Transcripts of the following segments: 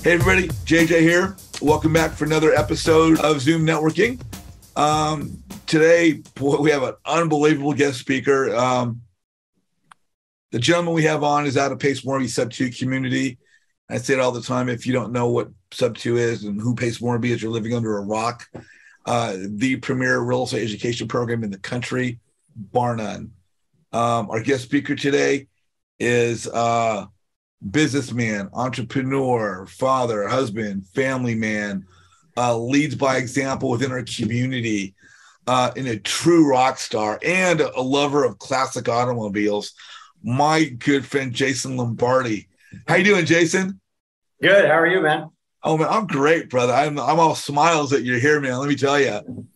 Hey everybody, JJ here. Welcome back for another episode of Zoom Networking. Today, boy, we have an unbelievable guest speaker. The gentleman we have on is out of Pace Morby Sub-2 community. I say it all the time. If you don't know what Sub-2 is and who Pace Morby is, you're living under a rock. The premier real estate education program in the country, bar none. Our guest speaker today is businessman, entrepreneur, father, husband, family man, leads by example within our community, and a true rock star and a lover of classic automobiles. My good friend, Jason Lombardi. How you doing, Jason? Good. How are you, man? Oh, man, I'm great, brother. I'm all smiles that you're here, man. Let me tell you.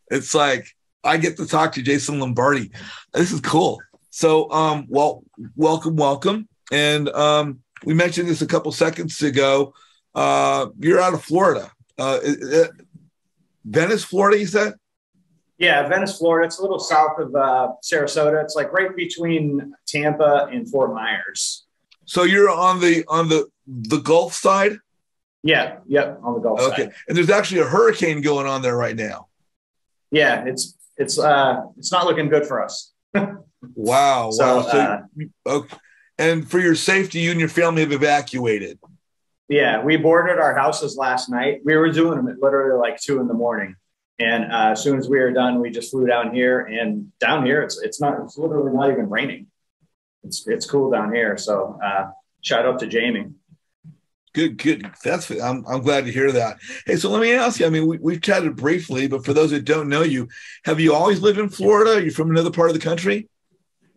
It's like I get to talk to Jason Lombardi. This is cool. So, welcome. And we mentioned this a couple seconds ago. You're out of Florida. Venice, Florida, you said? Yeah, Venice, Florida. It's a little south of Sarasota. It's like right between Tampa and Fort Myers. So you're on the Gulf side? Yeah, yep, on the Gulf side. Okay. And there's actually a hurricane going on there right now. Yeah, it's not looking good for us. Wow. Okay. And for your safety, you and your family have evacuated. Yeah, we boarded our houses last night. We were doing them at literally like 2 a.m. And as soon as we were done, we just flew down here. And down here, it's literally not even raining. It's cool down here. So shout out to Jamie. Good. I'm glad to hear that. Hey, so let me ask you. I mean, we've chatted briefly, but for those that don't know you, have you always lived in Florida? Are you from another part of the country?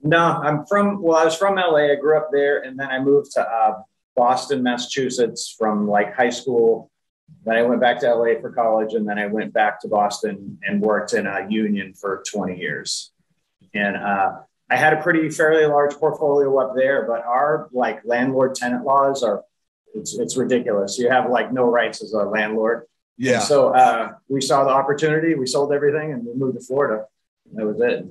No, I was from LA. I grew up there, and then I moved to Boston, Massachusetts from like high school. Then I went back to LA for college, and then I went back to Boston and worked in a union for 20 years. And I had a fairly large portfolio up there, but our like landlord tenant laws it's ridiculous. You have like no rights as a landlord. Yeah. And so we saw the opportunity, we sold everything, and we moved to Florida. That was it.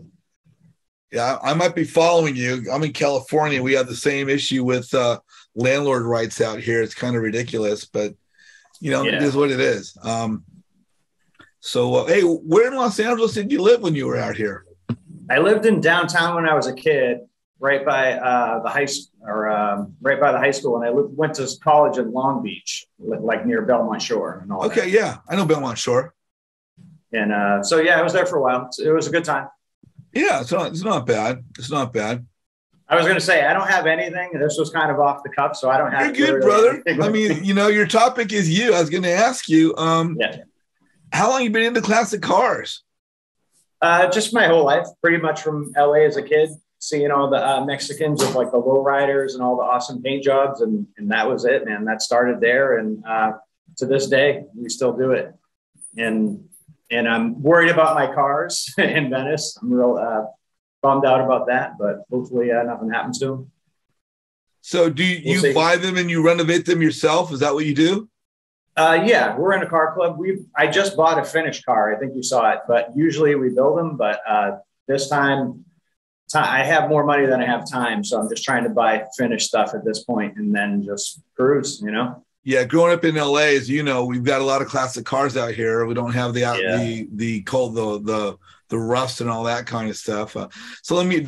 Yeah, I might be following you. I'm in California. We have the same issue with landlord rights out here. It's kind of ridiculous, but It is what it is. Hey, where in Los Angeles did you live when you were out here? I lived in downtown when I was a kid, right by the high school, and I went to college in Long Beach, like near Belmont Shore and all that. Okay, yeah, I know Belmont Shore. And I was there for a while. It was a good time. Yeah, it's not bad. It's not bad. I was going to say, I don't have anything. This was kind of off the cuff, so I don't have. You're good, brother. I mean, your topic is you. I was going to ask you, how long you been into classic cars? Just my whole life, pretty much from LA as a kid, seeing all the Mexicans with like the lowriders and all the awesome paint jobs. And that was it, man. That started there. And to this day, we still do it. And I'm worried about my cars in Venice. I'm real bummed out about that, but hopefully nothing happens to them. So do you buy them and you renovate them yourself? Is that what you do? Yeah, we're in a car club. I just bought a finished car. I think you saw it, but usually we build them. But this time I have more money than I have time. So I'm just trying to buy finished stuff at this point and then just cruise, Yeah, growing up in LA, as you know, we've got a lot of classic cars out here. We don't have the cold, the rust and all that kind of stuff. So let me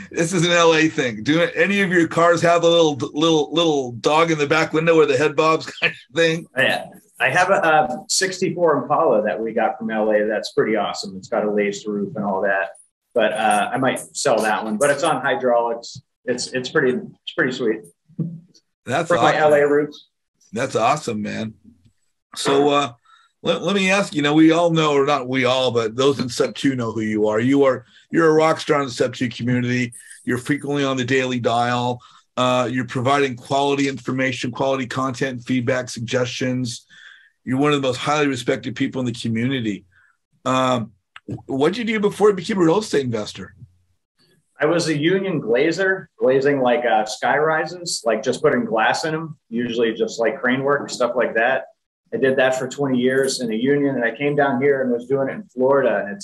this is an LA thing. Do any of your cars have a little dog in the back window or the head bobs kind of thing? Yeah, I have a 64 Impala that we got from LA. That's pretty awesome. It's got a laced roof and all that. But I might sell that one. But it's on hydraulics. It's pretty sweet. That's for awesome. My LA roots. That's awesome, man. So let me ask you, we all know, or not we all, but those in Sub-2 know who you are. You're a rock star in the Sub-2 community. You're frequently on the daily dial. You're providing quality information, quality content, feedback, suggestions. You're one of the most highly respected people in the community. What did you do before you became a real estate investor? I was a union glazer, glazing like sky rises, like just putting glass in them, usually just like crane work, stuff like that. I did that for 20 years in a union, and I came down here and was doing it in Florida. And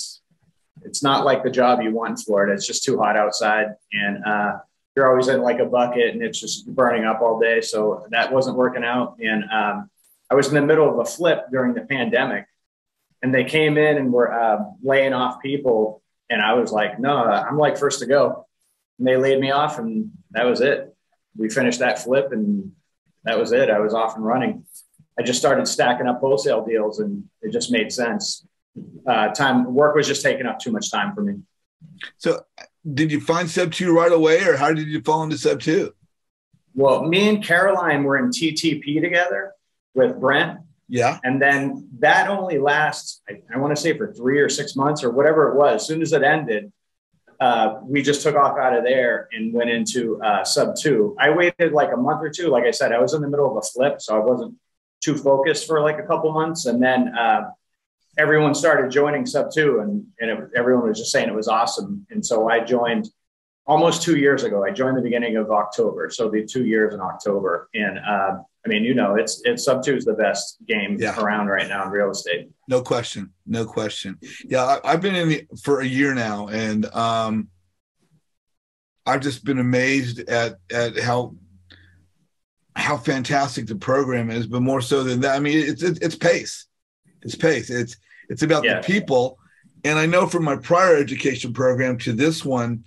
it's not like the job you want in Florida. It's just too hot outside. And you're always in like a bucket and it's just burning up all day. So that wasn't working out. And I was in the middle of a flip during the pandemic, and they came in and were laying off people. And I was like, no, I'm like first to go. And they laid me off, and that was it. We finished that flip, and that was it. I was off and running. I just started stacking up wholesale deals, and it just made sense. Work was just taking up too much time for me. So did you find Sub 2 right away, or how did you fall into Sub 2? Well, me and Caroline were in TTP together with Brent. Yeah. And then that only lasts, I want to say for 3 or 6 months or whatever it was. As soon as it ended, we just took off out of there and went into Sub 2. I waited like a month or two. Like I said, I was in the middle of a flip, so I wasn't too focused for like a couple months. And then everyone started joining Sub 2, and everyone was just saying it was awesome. And so I joined almost 2 years ago. I joined the beginning of October. So it'll be 2 years in October. And I mean, it's Sub 2 is the best game around right now in real estate. No question. No question. Yeah. I've been in for a year now, and I've just been amazed at how fantastic the program is, but more so than that, I mean, it's pace. It's pace. It's about the people. And I know from my prior education program to this one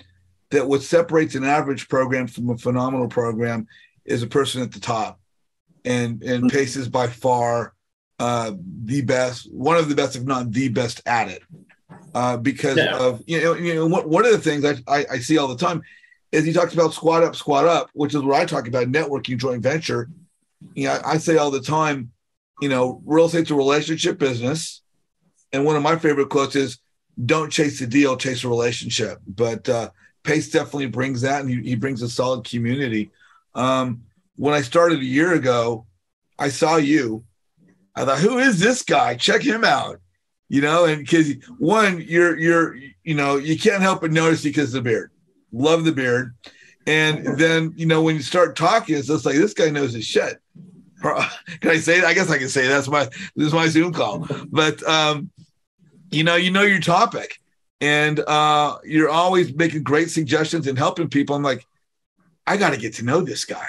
that what separates an average program from a phenomenal program is a person at the top. And PACE is by far the best, one of the best, if not the best at it. Because of, one of the things I see all the time is he talks about squat up, which is what I talk about, networking, joint venture. I say all the time, real estate's a relationship business. And one of my favorite quotes is, don't chase the deal, chase a relationship. But Pace definitely brings that, and he brings a solid community. When I started a year ago, I saw you. I thought, who is this guy? Check him out. And because one, you can't help but notice because of the beard. Love the beard. And then, when you start talking, it's just like, this guy knows his shit. Can I say it? I guess I can say this is my Zoom call. But you know your topic, and you're always making great suggestions and helping people. I'm like, I got to get to know this guy.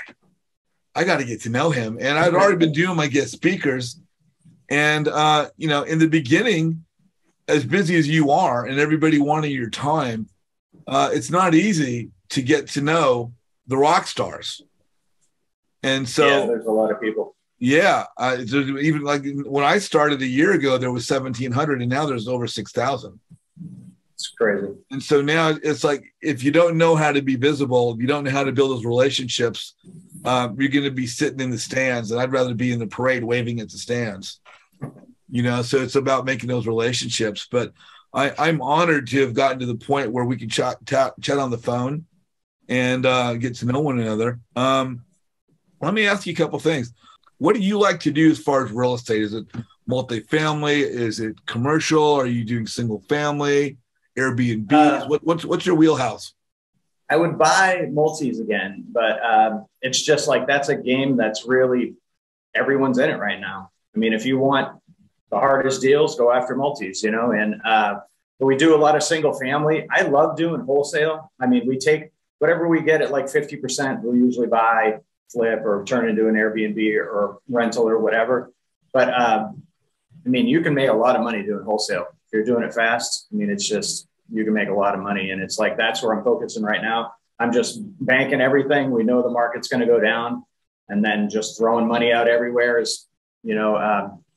I got to get to know him. And I'd already been doing my guest speakers. And, in the beginning, as busy as you are and everybody wanting your time, it's not easy to get to know the rock stars. And so there's a lot of people. Yeah. Even like when I started a year ago, there was 1,700, and now there's over 6,000. It's crazy. And so now it's like, if you don't know how to be visible, if you don't know how to build those relationships, you're going to be sitting in the stands, and I'd rather be in the parade waving at the stands, so it's about making those relationships. But I'm honored to have gotten to the point where we can chat on the phone and get to know one another. Let me ask you a couple things. What do you like to do as far as real estate? Is it multifamily? Is it commercial? Are you doing single family, Airbnb? What's your wheelhouse? I would buy multis again, but it's just like, that's a game that's really, everyone's in it right now. I mean, if you want the hardest deals, go after multis, and but we do a lot of single family. I love doing wholesale. I mean, we take whatever we get at like 50%, we'll usually buy, flip, or turn into an Airbnb or rental or whatever. But I mean, you can make a lot of money doing wholesale. If you're doing it fast, I mean, it's just, you can make a lot of money. And it's like, that's where I'm focusing right now. I'm just banking everything. We know the market's going to go down, and then just throwing money out everywhere is,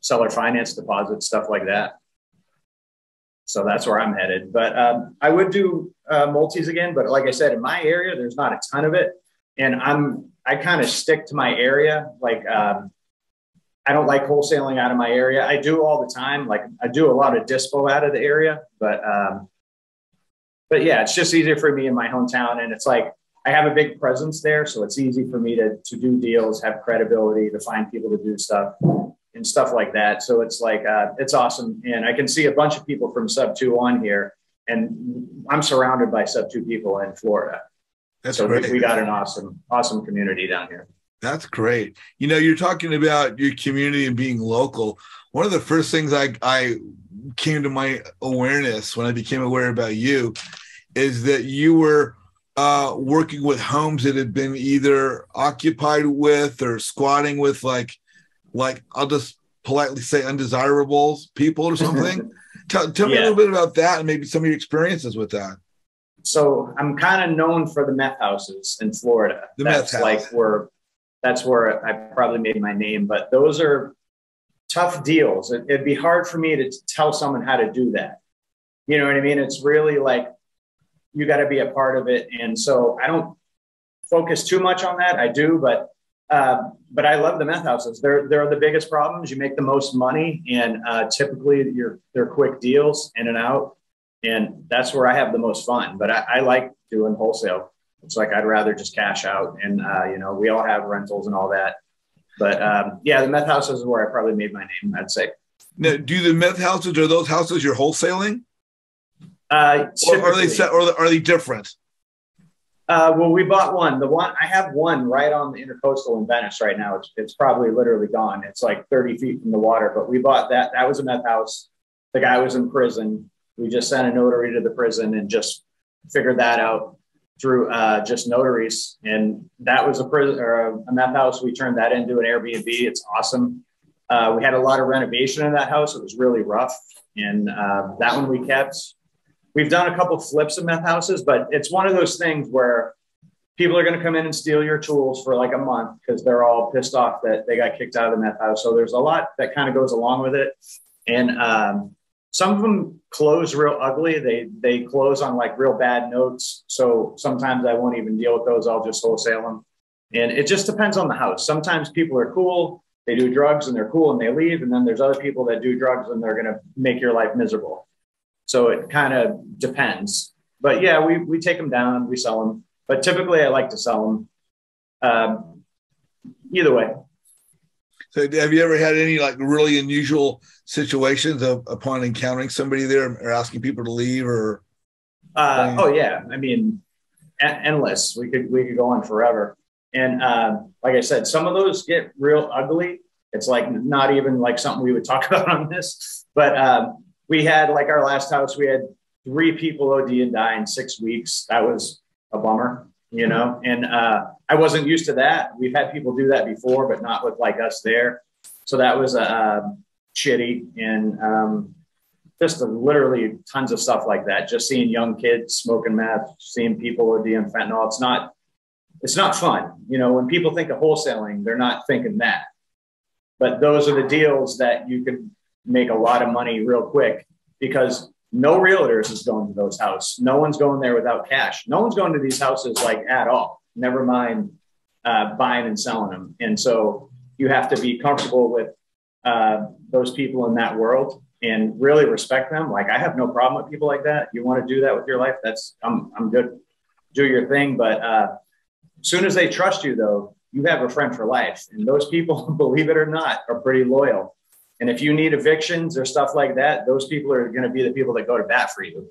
seller finance deposits, stuff like that. So that's where I'm headed. But I would do multis again. But like I said, in my area, there's not a ton of it. And I kind of stick to my area. Like, I don't like wholesaling out of my area. I do all the time. Like, I do a lot of dispo out of the area, but yeah, it's just easier for me in my hometown. And it's like, I have a big presence there. So it's easy for me to do deals, have credibility, to find people to do stuff and stuff like that. So it's like, it's awesome. And I can see a bunch of people from Sub 2 on here, and I'm surrounded by Sub 2 people in Florida. That's so great. We got an awesome community down here. That's great. You're talking about your community and being local. One of the first things I came to my awareness when I became aware about you is that you were working with homes that had been either occupied with or squatting with like I'll just politely say undesirables people or something. Tell me a little bit about that and maybe some of your experiences with that. So I'm kind of known for the meth houses in Florida. That's where I probably made my name, but those are tough deals. It'd be hard for me to tell someone how to do that. You know what I mean? It's really like, you got to be a part of it. And so I don't focus too much on that. I do, but I love the meth houses. They're the biggest problems. You make the most money, and typically they're quick deals in and out. And that's where I have the most fun. But I like doing wholesale. It's like, I'd rather just cash out, and we all have rentals and all that. But the meth houses is where I probably made my name, I'd say. Now, do the meth houses, are those houses you're wholesaling? Or are they different? Well, we bought one. I have one right on the Intercoastal in Venice right now. It's probably literally gone. It's like 30 feet from the water, but we bought that. That was a meth house. The guy was in prison. We just sent a notary to the prison and just figured that out through just notaries. And that was a prison or a meth house. We turned that into an Airbnb. It's awesome. We had a lot of renovation in that house. It was really rough. And that one we kept. We've done a couple flips of meth houses, but it's one of those things where people are going to come in and steal your tools for like a month because they're all pissed off that they got kicked out of the meth house. So there's a lot that kind of goes along with it. And some of them close real ugly. They close on like real bad notes. So sometimes I won't even deal with those. I'll just wholesale them. And it just depends on the house. Sometimes people are cool. They do drugs and they're cool and they leave. And then there's other people that do drugs and they're going to make your life miserable. So it kind of depends. But yeah, we take them down, we sell them. But typically I like to sell them. Either way. So have you ever had any like really unusual situations upon encountering somebody there or asking people to leave or? Oh yeah. I mean, endless. We could go on forever. And like I said, some of those get real ugly. It's like not even like something we would talk about on this, but we had like our last house, we had 3 people OD and die in 6 weeks. That was a bummer, and I wasn't used to that. We've had people do that before, but not with like us there. So that was shitty. And just literally tons of stuff like that. Just seeing young kids smoking meth, seeing people OD on fentanyl. It's not fun. When people think of wholesaling, they're not thinking that. But those are the deals that you can make a lot of money real quick because no realtors is going to those houses. No one's going there without cash. No one's going to these houses like at all. Never mind buying and selling them. And so you have to be comfortable with those people in that world and really respect them. Like I have no problem with people like that. You want to do that with your life? I'm good. Do your thing. But as soon as they trust you though, you have a friend for life. And those people, believe it or not, are pretty loyal. And if you need evictions or stuff like that, those people are going to be the people that go to bat for you.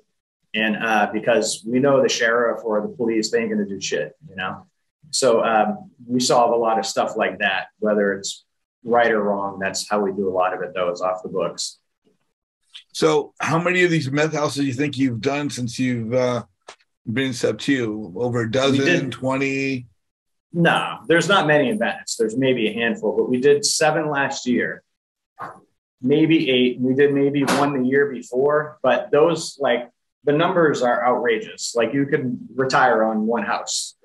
And because we know the sheriff or the police, they ain't going to do shit, So we solve a lot of stuff like that, whether it's right or wrong. That's how we do a lot of it, though, is off the books. So how many of these meth houses do you think you've done since you've been sub 2? Over a dozen, 20? No, there's not many in Venice. There's maybe a handful, but we did 7 last year. Maybe 8. We did maybe 1 the year before, but those like the numbers are outrageous. Like you could retire on one house.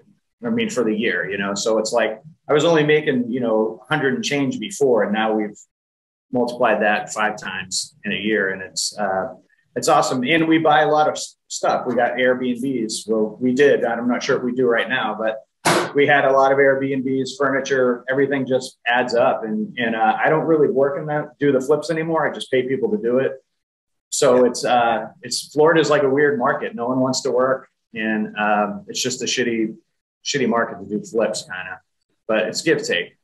For the year, so it's like I was only making, 100 and change before. And now we've multiplied that 5 times in a year. And it's awesome. And we buy a lot of stuff. We got Airbnbs. Well, we did. I'm not sure if we do right now, but we had a lot of Airbnbs, furniture, everything just adds up. And I don't really work in that, do the flips anymore. I just pay people to do it. So it's Florida's like a weird market. No one wants to work. And it's just a shitty market to do flips kind of, but it's give take.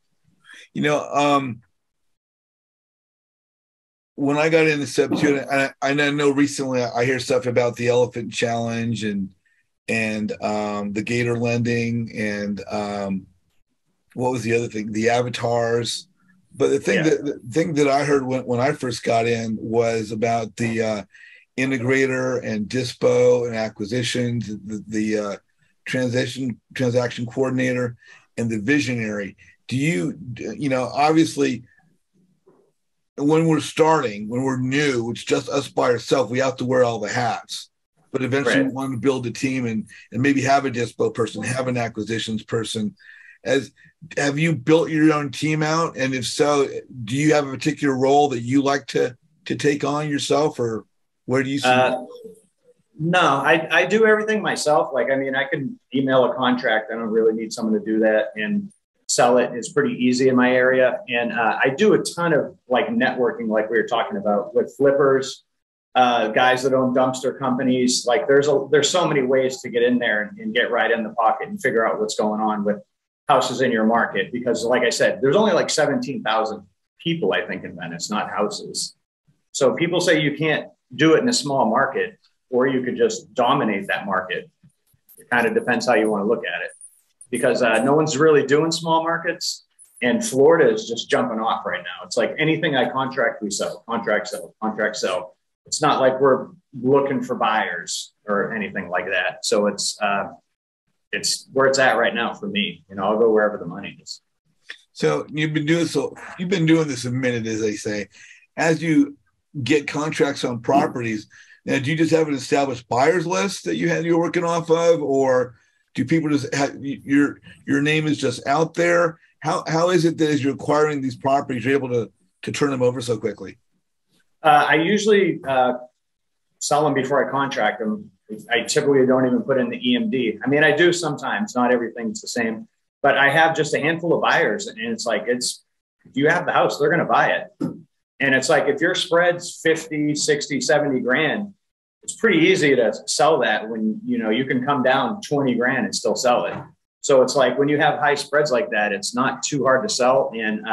When I got into sub 2, I know recently I hear stuff about the Elephant Challenge and the Gator lending and what was the other thing? The avatars. But the thing that I heard when I first got in was about the integrator and dispo and acquisitions, the transaction coordinator, and the visionary. Do you, obviously, when we're new, it's just us by ourselves. We have to wear all the hats. But eventually we want to build a team and maybe have a dispo person, have an acquisitions person. Have you built your own team out? And if so, do you have a particular role that you like to take on yourself, or where do you see No, I do everything myself. Like, I mean, I can email a contract. I don't really need someone to do that, and sell it. It's pretty easy in my area. And I do a ton of like networking, like we were talking about, with flippers, guys that own dumpster companies. Like there's so many ways to get in there and get right in the pocket and figure out what's going on with houses in your market. Because like I said, there's only like 17,000 people, I think, in Venice, not houses. So people say you can't do it in a small market, or you could just dominate that market. It kind of depends how you want to look at it, because no one's really doing small markets. And Florida is just jumping off right now. It's like anything I contract, we sell, contract sell, contract sell. It's not like we're looking for buyers or anything like that. So it's where it's at right now for me. I'll go wherever the money is. So you've been doing this a minute, as they say. As you get contracts on properties, now do you just have an established buyers list that you're working off of, or do people just have your name is just out there? How is it that as you're acquiring these properties, you're able to turn them over so quickly? I usually sell them before I contract them. I typically don't even put in the EMD. I mean, I do sometimes, not everything's the same, but I have just a handful of buyers, and it's like, if you have the house, they're going to buy it. And it's like, if your spread's 50, 60, 70 grand, it's pretty easy to sell that when, you can come down 20 grand and still sell it. So it's like, when you have high spreads like that, it's not too hard to sell. And,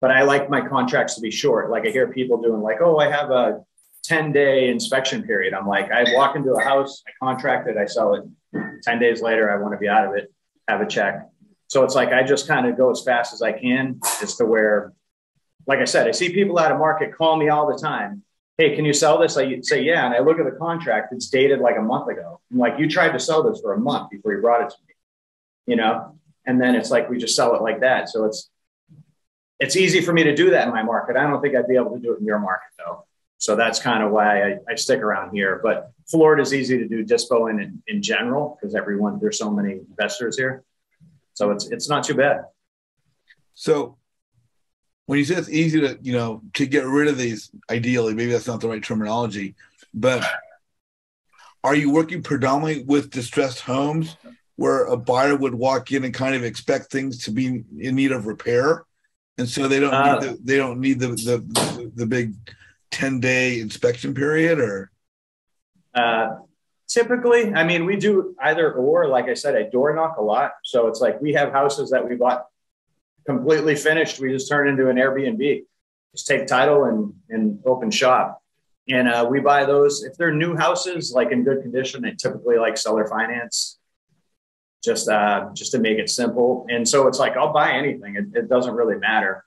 but I like my contracts to be short. Like I hear people doing like, oh, I have a 10-day inspection period. I'm like, I walk into a house, I contract it, I sell it. 10 days later, I want to be out of it, have a check. So it's like, I just kind of go as fast as I can, as to where, like I said, I see people out of market call me all the time. Hey, can you sell this? I say, yeah. And I look at the contract, it's dated like a month ago. I'm like, you tried to sell this for a month before you brought it to me, And then it's like, we just sell it like that. So it's easy for me to do that in my market. I don't think I'd be able to do it in your market though. So that's kind of why I stick around here. But Florida is easy to do dispo in general, because there's so many investors here. So it's not too bad. So when you say it's easy to get rid of these, ideally, maybe that's not the right terminology, but are you working predominantly with distressed homes where a buyer would walk in and kind of expect things to be in need of repair, and so they don't need the big 10-day inspection period? Or typically, I mean, we do either or. Like I said, I door knock a lot, so it's like we have houses that we bought completely finished, we just turn into an Airbnb, just take title and open shop. And we buy those if they're new houses, like in good condition. They typically like seller finance, just to make it simple. And so it's like, I'll buy anything. It doesn't really matter.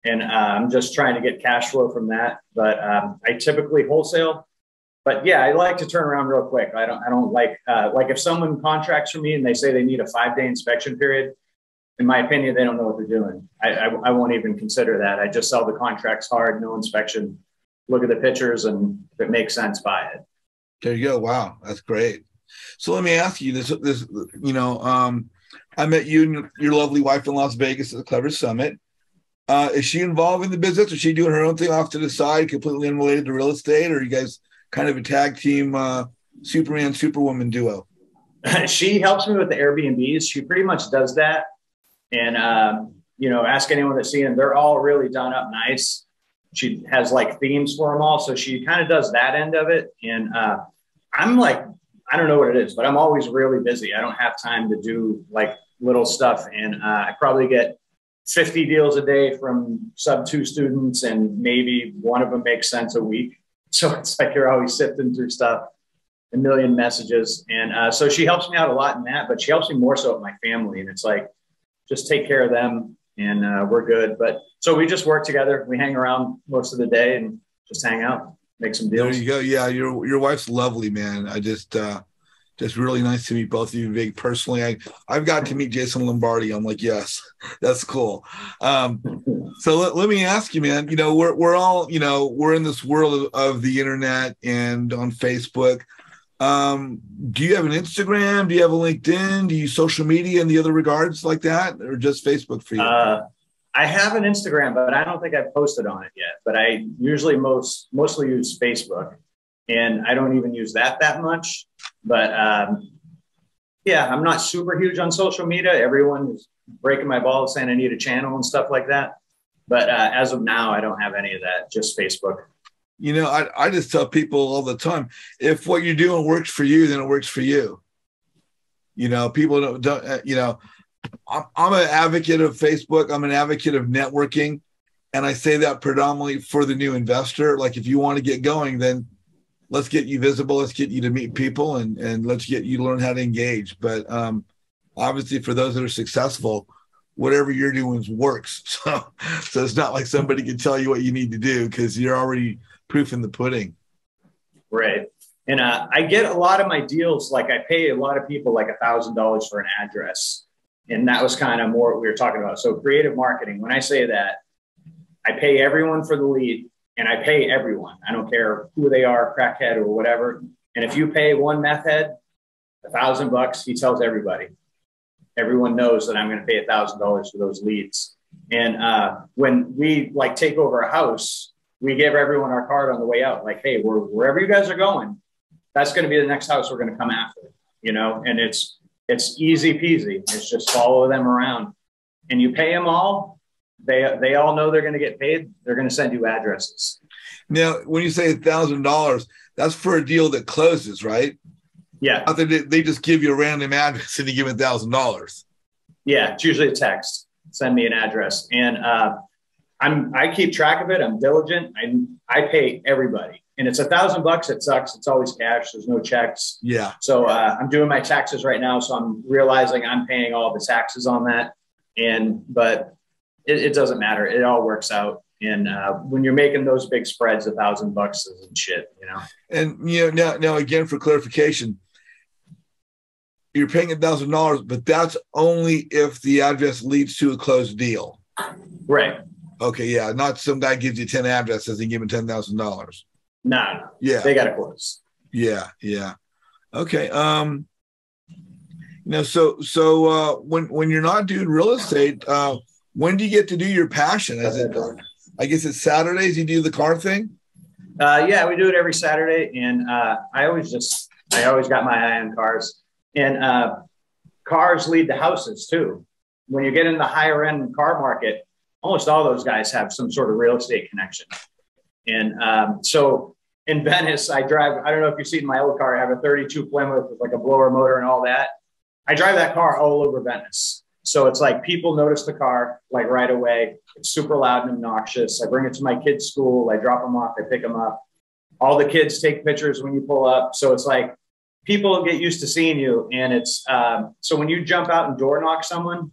And I'm just trying to get cash flow from that. But I typically wholesale. But yeah, I like to turn around real quick. I don't like if someone contracts for me and they say they need a 5-day inspection period, in my opinion, they don't know what they're doing. I won't even consider that. I just sell the contracts hard, no inspection, look at the pictures, and if it makes sense, buy it. There you go. Wow, that's great. So let me ask you this. I met you and your lovely wife in Las Vegas at the Clever Summit. Is she involved in the business? Is she doing her own thing off to the side, completely unrelated to real estate? Or are you guys kind of a tag team, Superman, Superwoman duo? She helps me with the Airbnbs. She pretty much does that. And, ask anyone that's seen them. They're all really done up nice. She has like themes for them all. So she kind of does that end of it. And I'm like, I don't know what it is, but I'm always really busy. I don't have time to do like little stuff. And I probably get 50 deals a day from sub-2 students, and maybe one of them makes sense a week. So it's like you're always sifting through stuff, a million messages. And so she helps me out a lot in that, but she helps me more so with my family. And it's like, just take care of them and we're good. But so we just work together. We hang around most of the day and just hang out, make some deals. There you go. Yeah, your wife's lovely, man. I just Just really nice to meet both of you, Vic. Personally, I've got to meet Jason Lombardi. I'm like, yes, that's cool. So let me ask you, man. You know, we're all, you know, we're in this world of the internet and on Facebook. Do you have an Instagram? Do you have a LinkedIn? Do you use social media in the other regards like that, or just Facebook for you? I have an Instagram, but I don't think I've posted on it yet. But I usually mostly use Facebook, and I don't even use that much. But yeah, I'm not super huge on social media. Everyone is breaking my balls saying I need a channel and stuff like that. But as of now, I don't have any of that, just Facebook. You know, I just tell people all the time, if what you're doing works for you, then it works for you. You know, people don't you know, I'm an advocate of Facebook. I'm an advocate of networking. And I say that predominantly for the new investor. Like, if you want to get going, then let's get you visible. Let's get you to meet people, and let's get you to learn how to engage. But obviously, for those that are successful, whatever you're doing works. So it's not like somebody can tell you what you need to do, because you're already proof in the pudding. Right. And I get a lot of my deals, like I pay a lot of people like $1,000 for an address. And that was kind of more what we were talking about. So creative marketing, when I say that, I pay everyone for the lead, and I pay everyone. I don't care who they are, crackhead or whatever. And if you pay one meth head $1,000, he tells everybody. Everyone knows that I'm going to pay $1,000 for those leads. And when we like take over a house, we give everyone our card on the way out. Like, hey, wherever you guys are going, that's going to be the next house we're going to come after, you know? And it's easy peasy. It's just follow them around, and you pay them all. They all know they're going to get paid. They're going to send you addresses. Now, when you say $1,000, that's for a deal that closes, right? Yeah. They just give you a random address and you give $1,000. Yeah, it's usually a text. Send me an address, and I keep track of it. I'm diligent. I pay everybody, and it's $1,000. It sucks. It's always cash. There's no checks. Yeah. So I'm doing my taxes right now, so I'm realizing I'm paying all the taxes on that, but it doesn't matter. It all works out. And when you're making those big spreads, $1,000 isn't shit, you know. And you know, now again, for clarification, you're paying $1,000, but that's only if the address leads to a closed deal. Right. Okay. Yeah. Not some guy gives you 10 addresses and give him $10,000. No. Yeah. They got to close. Yeah. Yeah. Okay. You know, so when you're not doing real estate, when do you get to do your passion? Is it, I guess it's Saturdays you do the car thing? Yeah, we do it every Saturday. And I always got my eye on cars. And cars lead to houses too. When you get in the higher end car market, almost all those guys have some sort of real estate connection. And so in Venice, I don't know if you've seen my old car. I have a 32 Plymouth with like a blower motor and all that. I drive that car all over Venice. So it's like people notice the car like right away. It's super loud and obnoxious. I bring it to my kids' school. I drop them off. I pick them up. All the kids take pictures when you pull up. So it's like people get used to seeing you. And it's so when you jump out and door knock someone,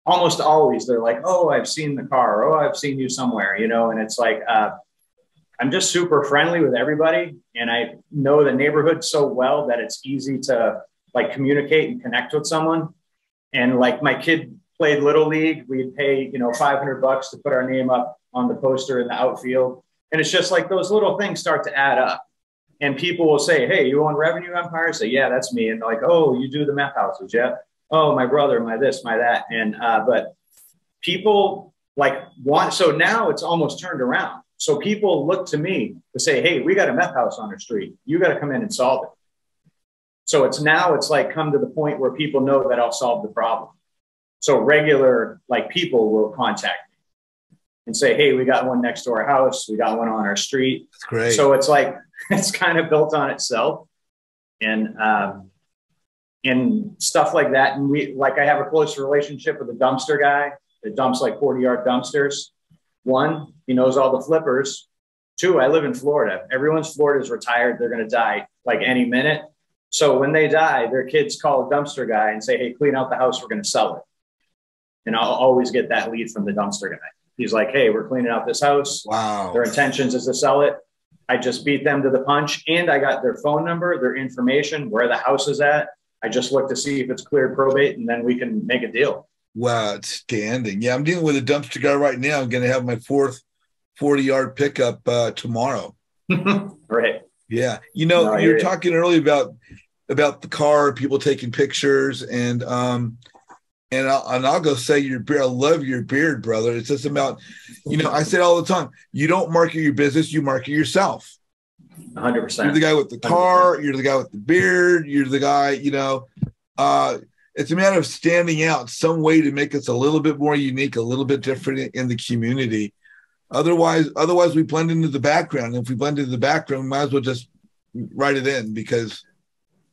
almost always they're like, oh, I've seen the car. Oh, I've seen you somewhere, you know. And it's like I'm just super friendly with everybody. And I know the neighborhood so well that it's easy to like communicate and connect with someone. And like my kid played Little League, we'd pay, $500 to put our name up on the poster in the outfield. And it's just like those little things start to add up. And people will say, hey, you own Revenue Empire? I say, yeah, that's me. And they're like, oh, you do the meth houses, yeah? Oh, my brother, my this, my that. And but people like so now it's almost turned around. So people look to me to say, hey, we got a meth house on our street. You got to come in and solve it. So it's like come to the point where people know that I'll solve the problem. So regular like people will contact me and say, hey, we got one next to our house. We got one on our street. That's great. So it's like, it's kind of built on itself and stuff like that. And I have a close relationship with a dumpster guy that dumps like 40-yard dumpsters. One, he knows all the flippers. Two, I live in Florida. Everyone's Florida's retired. They're going to die like any minute. So when they die, their kids call a dumpster guy and say, hey, clean out the house. We're going to sell it. And I'll always get that lead from the dumpster guy. He's like, hey, we're cleaning out this house. Wow. Their intentions is to sell it. I just beat them to the punch, and I got their phone number, their information, where the house is at. I just look to see if it's cleared probate, and then we can make a deal. Wow, outstanding. Yeah, I'm dealing with a dumpster guy right now. I'm going to have my fourth 40-yard pickup tomorrow. Right. Yeah. You know, you're talking earlier about the car, people taking pictures, and I'll go say your beard. I love your beard, brother. It's just about, you know, I say it all the time. You don't market your business, you market yourself. 100%. You're the guy with the car. 100%. You're the guy with the beard. You're the guy, you know. It's a matter of standing out some way to make us a little bit more unique, a little bit different in the community. Otherwise, we blend into the background. And if we blend into the background, we might as well just write it in because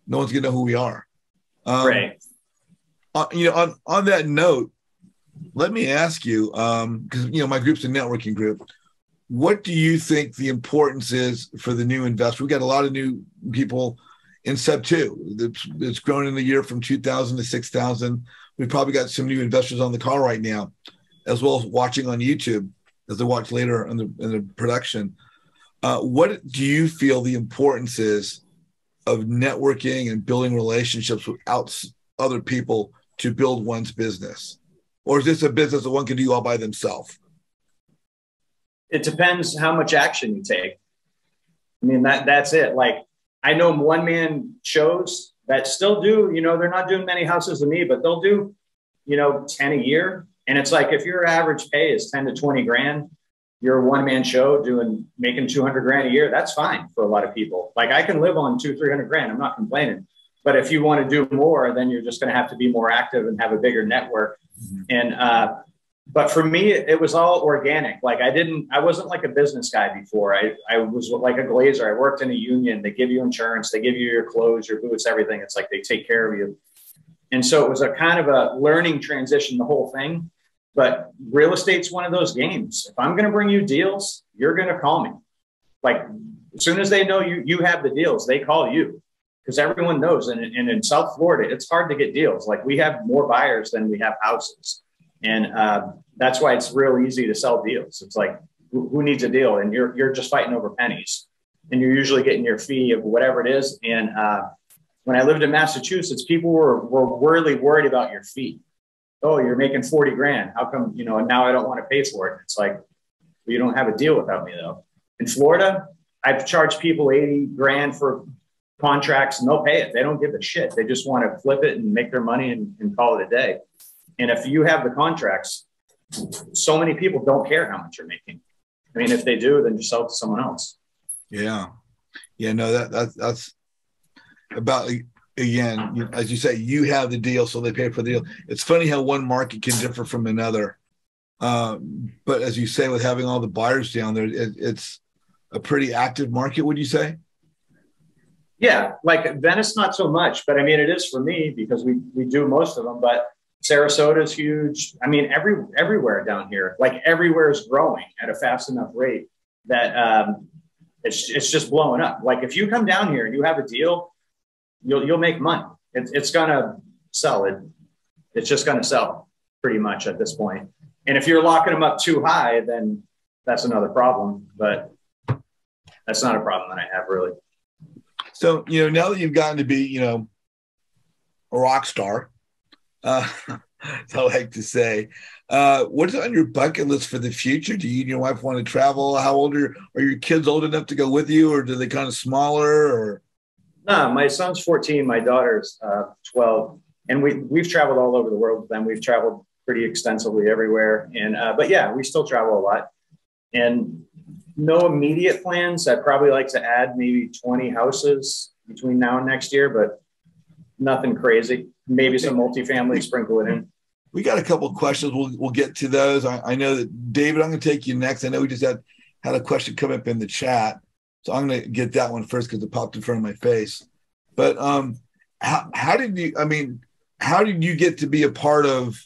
no one's going to know who we are. Right. You know, on that note, let me ask you, because, you know, my group's a networking group. What do you think the importance is for the new investor? We got a lot of new people in Sub 2. It's grown in the year from 2,000 to 6,000. We've probably got some new investors on the call right now, as well as watching on YouTube as they watch later in the production. What do you feel the importance is of networking and building relationships with other people to build one's business? Or is this a business that one can do all by themselves? It depends how much action you take. I mean, that's it. Like, I know one-man shows that still do, you know, they're not doing many houses to me, but they'll do, you know, 10 a year. And it's like, if your average pay is 10 to 20 grand, you're a one-man show making 200 grand a year. That's fine for a lot of people. Like, I can live on 200-300 grand. I'm not complaining. But if you want to do more, then you're just going to have to be more active and have a bigger network. Mm-hmm. And, but for me, it was all organic. Like, I wasn't like a business guy before. I was like a glazer. I worked in a union. They give you insurance. They give you your clothes, your boots, everything. It's like they take care of you. And so it was a kind of a learning transition, the whole thing. But real estate's one of those games. If I'm going to bring you deals, you're going to call me. Like, as soon as they know you have the deals, they call you, because everyone knows. And in South Florida, it's hard to get deals. Like, we have more buyers than we have houses. And that's why it's real easy to sell deals. It's like, who needs a deal? And you're just fighting over pennies, and you're usually getting your fee of whatever it is. And when I lived in Massachusetts, people were really worried about your fee. Oh, you're making 40 grand. How come, you know, and now I don't want to pay for it? It's like, well, you don't have a deal without me, though. In Florida, I've charged people 80 grand for contracts, and they'll pay it. They don't give a shit. They just want to flip it and make their money and call it a day. And if you have the contracts, so many people don't care how much you're making. I mean, if they do, then just sell it to someone else. Yeah. Yeah, no, that's about, again, as you say, you have the deal, so they pay for the deal. It's funny how one market can differ from another. But as you say, with having all the buyers down there, it's a pretty active market, would you say? Yeah, like Venice, not so much, but I mean, it is for me because we do most of them, but Sarasota is huge. I mean, everywhere down here, like everywhere is growing at a fast enough rate that it's just blowing up. Like, if you come down here and you have a deal, you'll make money. It's gonna sell. It's just gonna sell pretty much at this point. And if you're locking them up too high, then that's another problem. But that's not a problem that I have, really. So, you know, now that you've gotten to be, you know, a rock star, I like to say, what's on your bucket list for the future? Do you and your wife want to travel? How old are your kids old enough to go with you, or are they kind of smaller? Or no, my son's 14, my daughter's 12, and we've traveled all over the world with them. We've traveled pretty extensively everywhere, and but yeah, we still travel a lot. And no immediate plans. I'd probably like to add maybe 20 houses between now and next year, but nothing crazy. Maybe some multifamily, sprinkle it in. We got a couple of questions. We'll get to those. I know that, David, I'm going to take you next. I know we just had a question come up in the chat, so I'm going to get that one first because it popped in front of my face. But how did you get to be a part of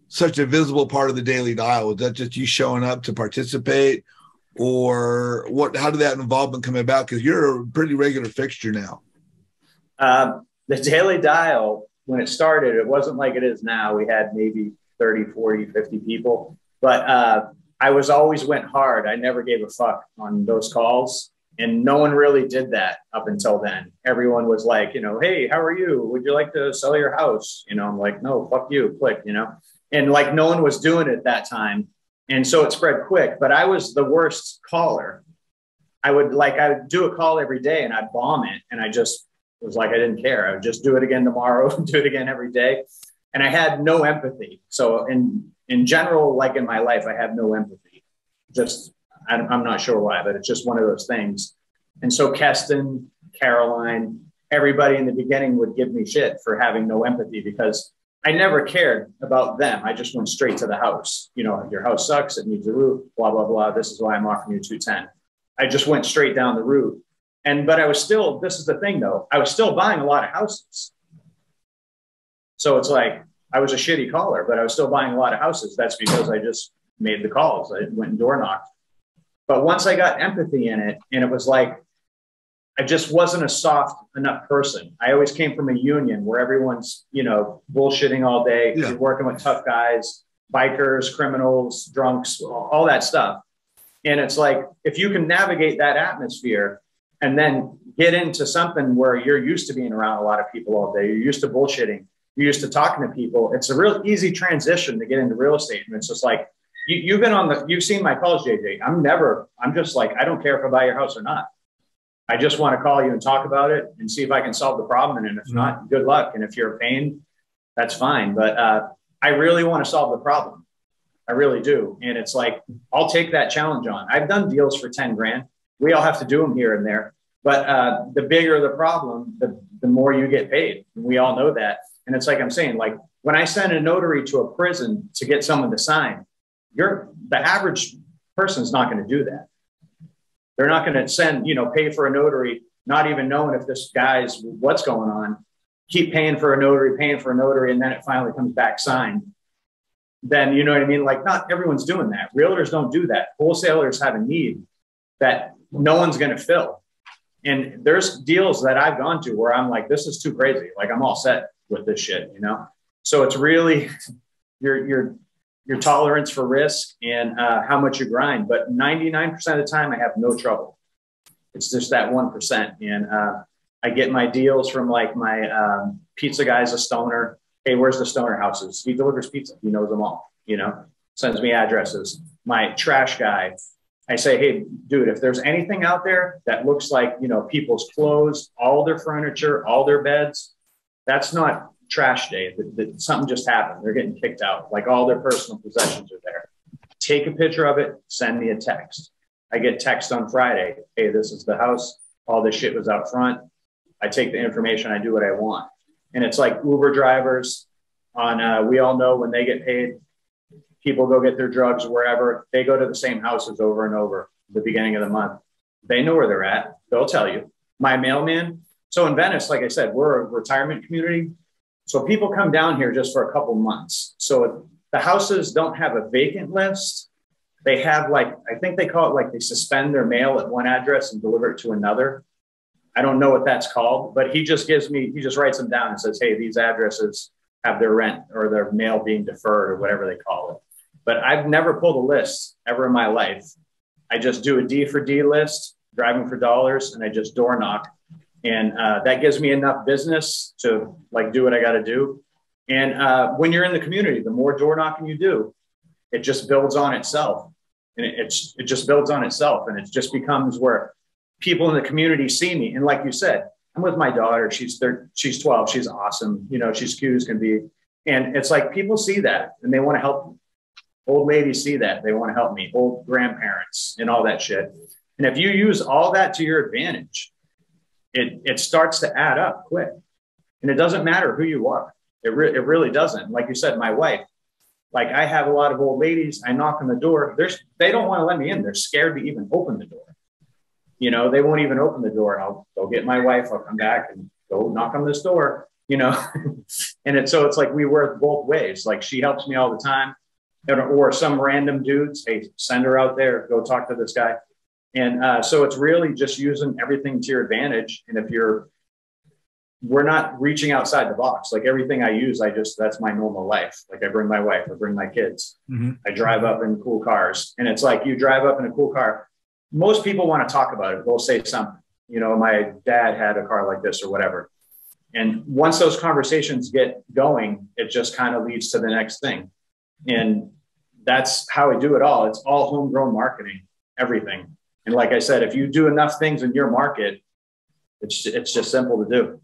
such a visible part of the Daily Dial? Was that just you showing up to participate, or what? How did that involvement come about? Because you're a pretty regular fixture now. The Daily Dial, when it started, it wasn't like it is now. We had maybe 30, 40, 50 people. But I always went hard. I never gave a fuck on those calls. And no one really did that up until then. Everyone was like, you know, hey, how are you? Would you like to sell your house? You know, I'm like, no, fuck you, click, you know. And like no one was doing it at that time. And so it spread quick, but I was the worst caller. I would do a call every day and I'd bomb it. And I just was like, I didn't care. I would just do it again tomorrow, do it again every day. And I had no empathy. So in general, like in my life, I have no empathy. I'm not sure why, but it's just one of those things. And so Keston, Caroline, everybody in the beginning would give me shit for having no empathy because I never cared about them. I just went straight to the house. You know, your house sucks. It needs a roof, blah, blah, blah. This is why I'm offering you 210. I just went straight down the route. But I was still, this is the thing though, I was still buying a lot of houses. So it's like, I was a shitty caller, but I was still buying a lot of houses. That's because I just made the calls. I went and door knocked. But once I got empathy in it, and it was like, I just wasn't a soft enough person. I always came from a union where everyone's, you know, bullshitting all day. Yeah. You're working with tough guys, bikers, criminals, drunks, all that stuff. And it's like, if you can navigate that atmosphere and then get into something where you're used to being around a lot of people all day, you're used to bullshitting, you're used to talking to people, it's a real easy transition to get into real estate. And it's just like, you've seen my calls, JJ. I'm just like, I don't care if I buy your house or not. I just want to call you and talk about it and see if I can solve the problem. And if not, good luck. And if you're a pain, that's fine. But I really want to solve the problem. I really do. And it's like, I'll take that challenge on. I've done deals for 10 grand. We all have to do them here and there. But the bigger the problem, the more you get paid. And we all know that. And it's like I'm saying, like when I send a notary to a prison to get someone to sign, the average person is not going to do that. They're not going to pay for a notary, not even knowing if this guy's what's going on, keep paying for a notary, and then it finally comes back signed. Then, you know what I mean? Like not everyone's doing that. Realtors don't do that. Wholesalers have a need that no one's going to fill. And there's deals that I've gone to where I'm like, this is too crazy. Like I'm all set with this shit, you know? So it's really your tolerance for risk and how much you grind. But 99% of the time, I have no trouble. It's just that 1%. And I get my deals from like my pizza guy's a stoner. Hey, where's the stoner houses? He delivers pizza. He knows them all, you know, sends me addresses. My trash guy, I say, hey, dude, if there's anything out there that looks like, you know, people's clothes, all their furniture, all their beds, that's not trash day. Something just happened. They're getting kicked out. Like all their personal possessions are there. Take a picture of it. Send me a text. I get text on Friday. Hey, this is the house. All this shit was out front. I take the information. I do what I want. And it's like Uber drivers on, we all know when they get paid, people go get their drugs wherever. They go to the same houses over and over at the beginning of the month. They know where they're at. They'll tell you. My mailman. So in Venice, like I said, we're a retirement community. So people come down here just for a couple months. So the houses don't have a vacant list. They have like, I think they call it like they suspend their mail at one address and deliver it to another. I don't know what that's called, but he just writes them down and says, hey, these addresses have their rent or their mail being deferred or whatever they call it. But I've never pulled a list ever in my life. I just do a D for D list, driving for dollars, and I just door knock. And that gives me enough business to like do what I got to do. And when you're in the community, the more door knocking you do, it just builds on itself. And it just builds on itself. And it just becomes where people in the community see me. And like you said, I'm with my daughter. She's 12. She's awesome. You know, she's cute as can be. And it's like people see that and they want to help me. Old ladies see that. They want to help me. Old grandparents and all that shit. And if you use all that to your advantage, it starts to add up quick. And it doesn't matter who you are. It really doesn't. Like you said, my wife, like I have a lot of old ladies. I knock on the door. They don't want to let me in. They're scared to even open the door. You know, they won't even open the door. I'll go get my wife. I'll come back and go knock on this door, you know. And it's like we work both ways. Like she helps me all the time. Or some random dudes, hey, send her out there, go talk to this guy. And so it's really just using everything to your advantage. And if we're not reaching outside the box, like everything I use, that's my normal life. Like I bring my wife, I bring my kids, I drive up in cool cars. And it's like you drive up in a cool car. most people want to talk about it. They'll say something, you know, my dad had a car like this or whatever. And once those conversations get going, it just kind of leads to the next thing. And that's how we do it all. It's all homegrown marketing, everything. And like I said, if you do enough things in your market, it's just simple to do.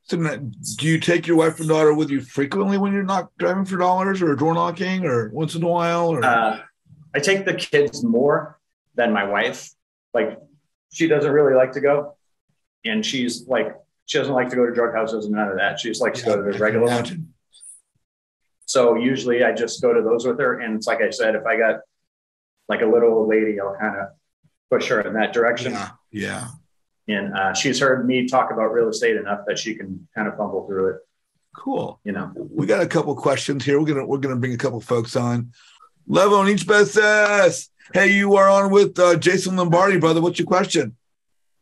So do you take your wife and daughter with you frequently when you're not driving for dollars or door knocking or once in a while? Or? I take the kids more than my wife. Like, she doesn't really like to go. And she's like, she doesn't like to go to drug houses and none of that. She just likes to go to the regular one. So usually I just go to those with her. And it's like I said, if I got like a little old lady, I'll kind of push her in that direction. Yeah. And she's heard me talk about real estate enough that she can kind of fumble through it. Cool. You know, we got a couple questions here. We're gonna bring a couple folks on. Level on each best says, hey, you are on with Jason Lombardi, brother. What's your question?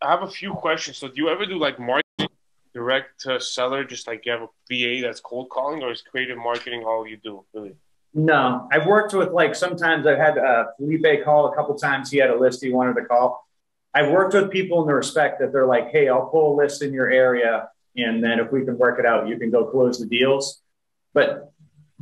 I have a few questions. So do you ever do like marketing direct to seller, just like you have a VA that's cold calling, or is creative marketing all you do, really? No, I've worked with, like, sometimes I've had Felipe call a couple times. He had a list he wanted to call. I've worked with people in the respect that they're like, hey, I'll pull a list in your area, and then if we can work it out, you can go close the deals. But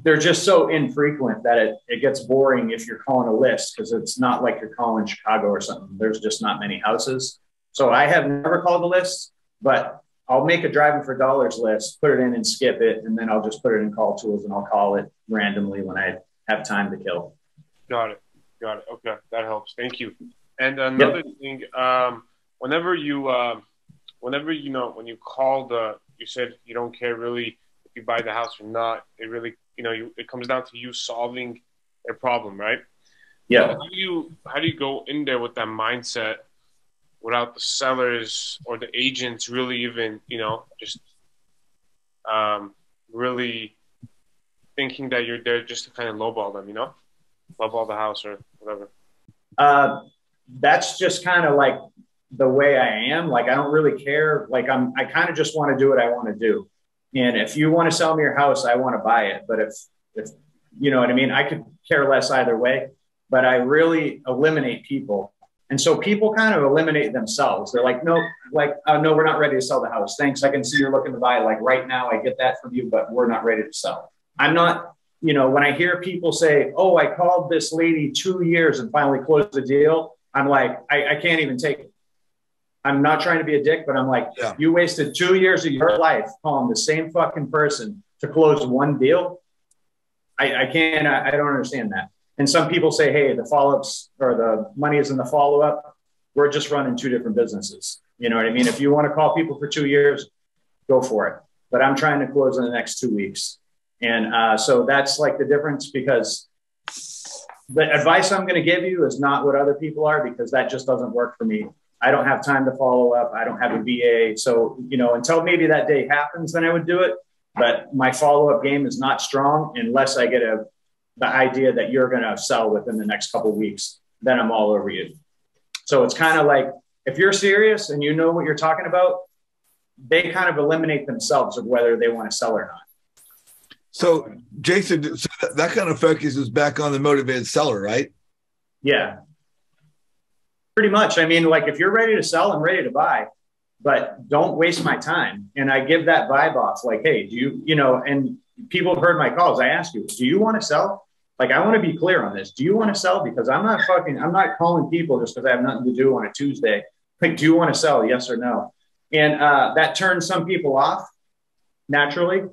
they're just so infrequent that it gets boring if you're calling a list, because it's not like you're calling Chicago or something. There's just not many houses. So I have never called a list, but I'll make a driving for dollars list, put it in and skip it, and then I'll just put it in call tools and I'll call it randomly when I have time to kill. Got it. Okay, that helps. Thank you. And another thing, whenever you when you call you said you don't care really if you buy the house or not. It really, it comes down to you solving a problem, right? Yeah. So how do you go in there with that mindset without the sellers or the agents really even, just really thinking that you're there just to kind of lowball them, lowball the house or whatever? That's just kind of like the way I am. Like, I don't really care. Like, I kind of just want to do what I want to do. And if you want to sell me your house, I want to buy it. But if you know what I mean, I could care less either way, but I really eliminate people. And so people kind of eliminate themselves. They're like, no, no, we're not ready to sell the house. Thanks. I can see you're looking to buy. Like, right now, I get that from you, but we're not ready to sell. I'm not, when I hear people say, oh, I called this lady 2 years and finally closed the deal, I'm like, I can't even take it. I'm not trying to be a dick, but I'm like, You wasted 2 years of your life calling the same fucking person to close one deal. I can't, I don't understand that. And some people say, hey, the follow-ups or the money is in the follow-up. We're just running two different businesses. You know what I mean? If you want to call people for 2 years, go for it. But I'm trying to close in the next 2 weeks. And so that's like the difference, because the advice I'm going to give you is not what other people are, because that just doesn't work for me. I don't have time to follow up. I don't have a VA. So, until maybe that day happens, then I would do it. But my follow-up game is not strong unless I get the idea that you're going to sell within the next couple of weeks. Then I'm all over you. So it's kind of like, if you're serious and you know what you're talking about, they kind of eliminate themselves of whether they want to sell or not. So, Jason, that kind of focuses back on the motivated seller, right? Yeah. Pretty much. I mean, like, if you're ready to sell, I'm ready to buy, but don't waste my time. And I give that vibe off, like, hey, do you, and people have heard my calls. I ask you, do you want to sell? Like, I want to be clear on this. Do you want to sell? Because I'm not calling people just because I have nothing to do on a Tuesday. Like, do you want to sell? Yes or no? And that turns some people off naturally,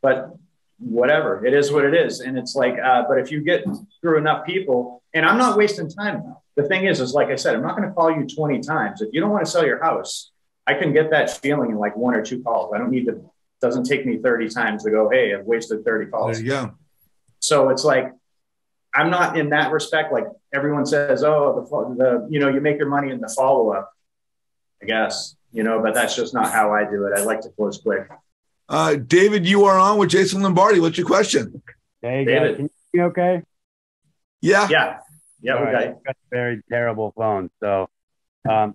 but whatever, it is what it is. And it's like, but if you get through enough people, and I'm not wasting time now. The thing is like I said, I'm not going to call you 20 times. If you don't want to sell your house, I can get that feeling in like 1 or 2 calls. I don't need to, it doesn't take me 30 times to go, hey, I've wasted 30 calls. There you go. So it's like, I'm not in that respect. Like, everyone says, oh, you make your money in the follow-up, I guess, but that's just not how I do it. I like to close quick. David, you are on with Jason Lombardi. What's your question? Hey, David. Can you hear me okay? Yeah. Yeah, we got a very terrible phone. So,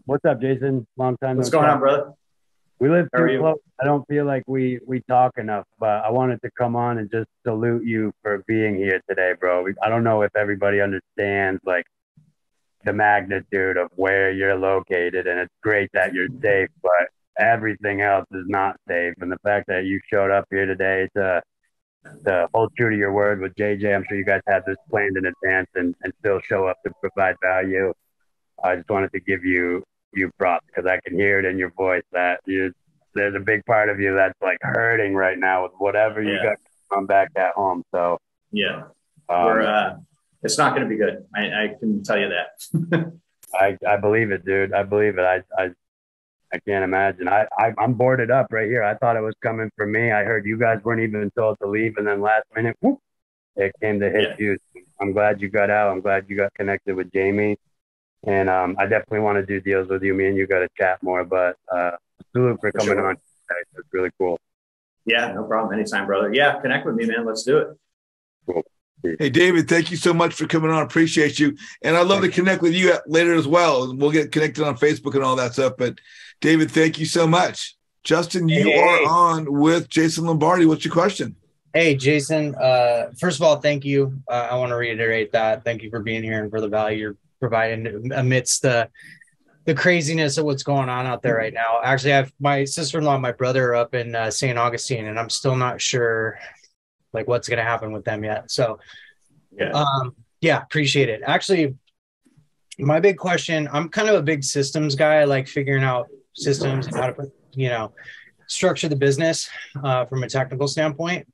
what's up, Jason? Long time. What's going on, brother? We live too close. I don't feel like we talk enough, but I wanted to come on and just salute you for being here today, bro. I don't know if everybody understands, like, the magnitude of where you're located, and it's great that you're safe, but everything else is not safe. And the fact that you showed up here today to hold true to your word with JJ, I'm sure you guys had this planned in advance and still show up to provide value. I just wanted to give you props because I can hear it in your voice that there's a big part of you that's like hurting right now with whatever you got come back at home. So yeah, it's not going to be good. I can tell you that. I believe it, dude. I believe it. I can't imagine. I'm boarded up right here. I thought it was coming for me. I heard you guys weren't even told to leave, and then last minute, whoop, it came to hit you. I'm glad you got out. I'm glad you got connected with Jamie. And I definitely want to do deals with you. Me and you got to chat more, but salute for coming on. It's really cool. Yeah, no problem. Anytime, brother. Yeah, connect with me, man. Let's do it. Cool. Hey, David, thank you so much for coming on. Appreciate you. And I'd love to connect with you later as well. We'll get connected on Facebook and all that stuff. But David, thank you so much. Justin, you are on with Jason Lombardi. What's your question? Hey, Jason. First of all, thank you. I want to reiterate that. Thank you for being here and for the value you're providing amidst the craziness of what's going on out there right now. Actually, I have my sister-in-law and my brother up in St. Augustine, and I'm still not sure like what's going to happen with them yet. So appreciate it. Actually, my big question, I'm kind of a big systems guy. I like figuring out systems and how to, structure the business from a technical standpoint.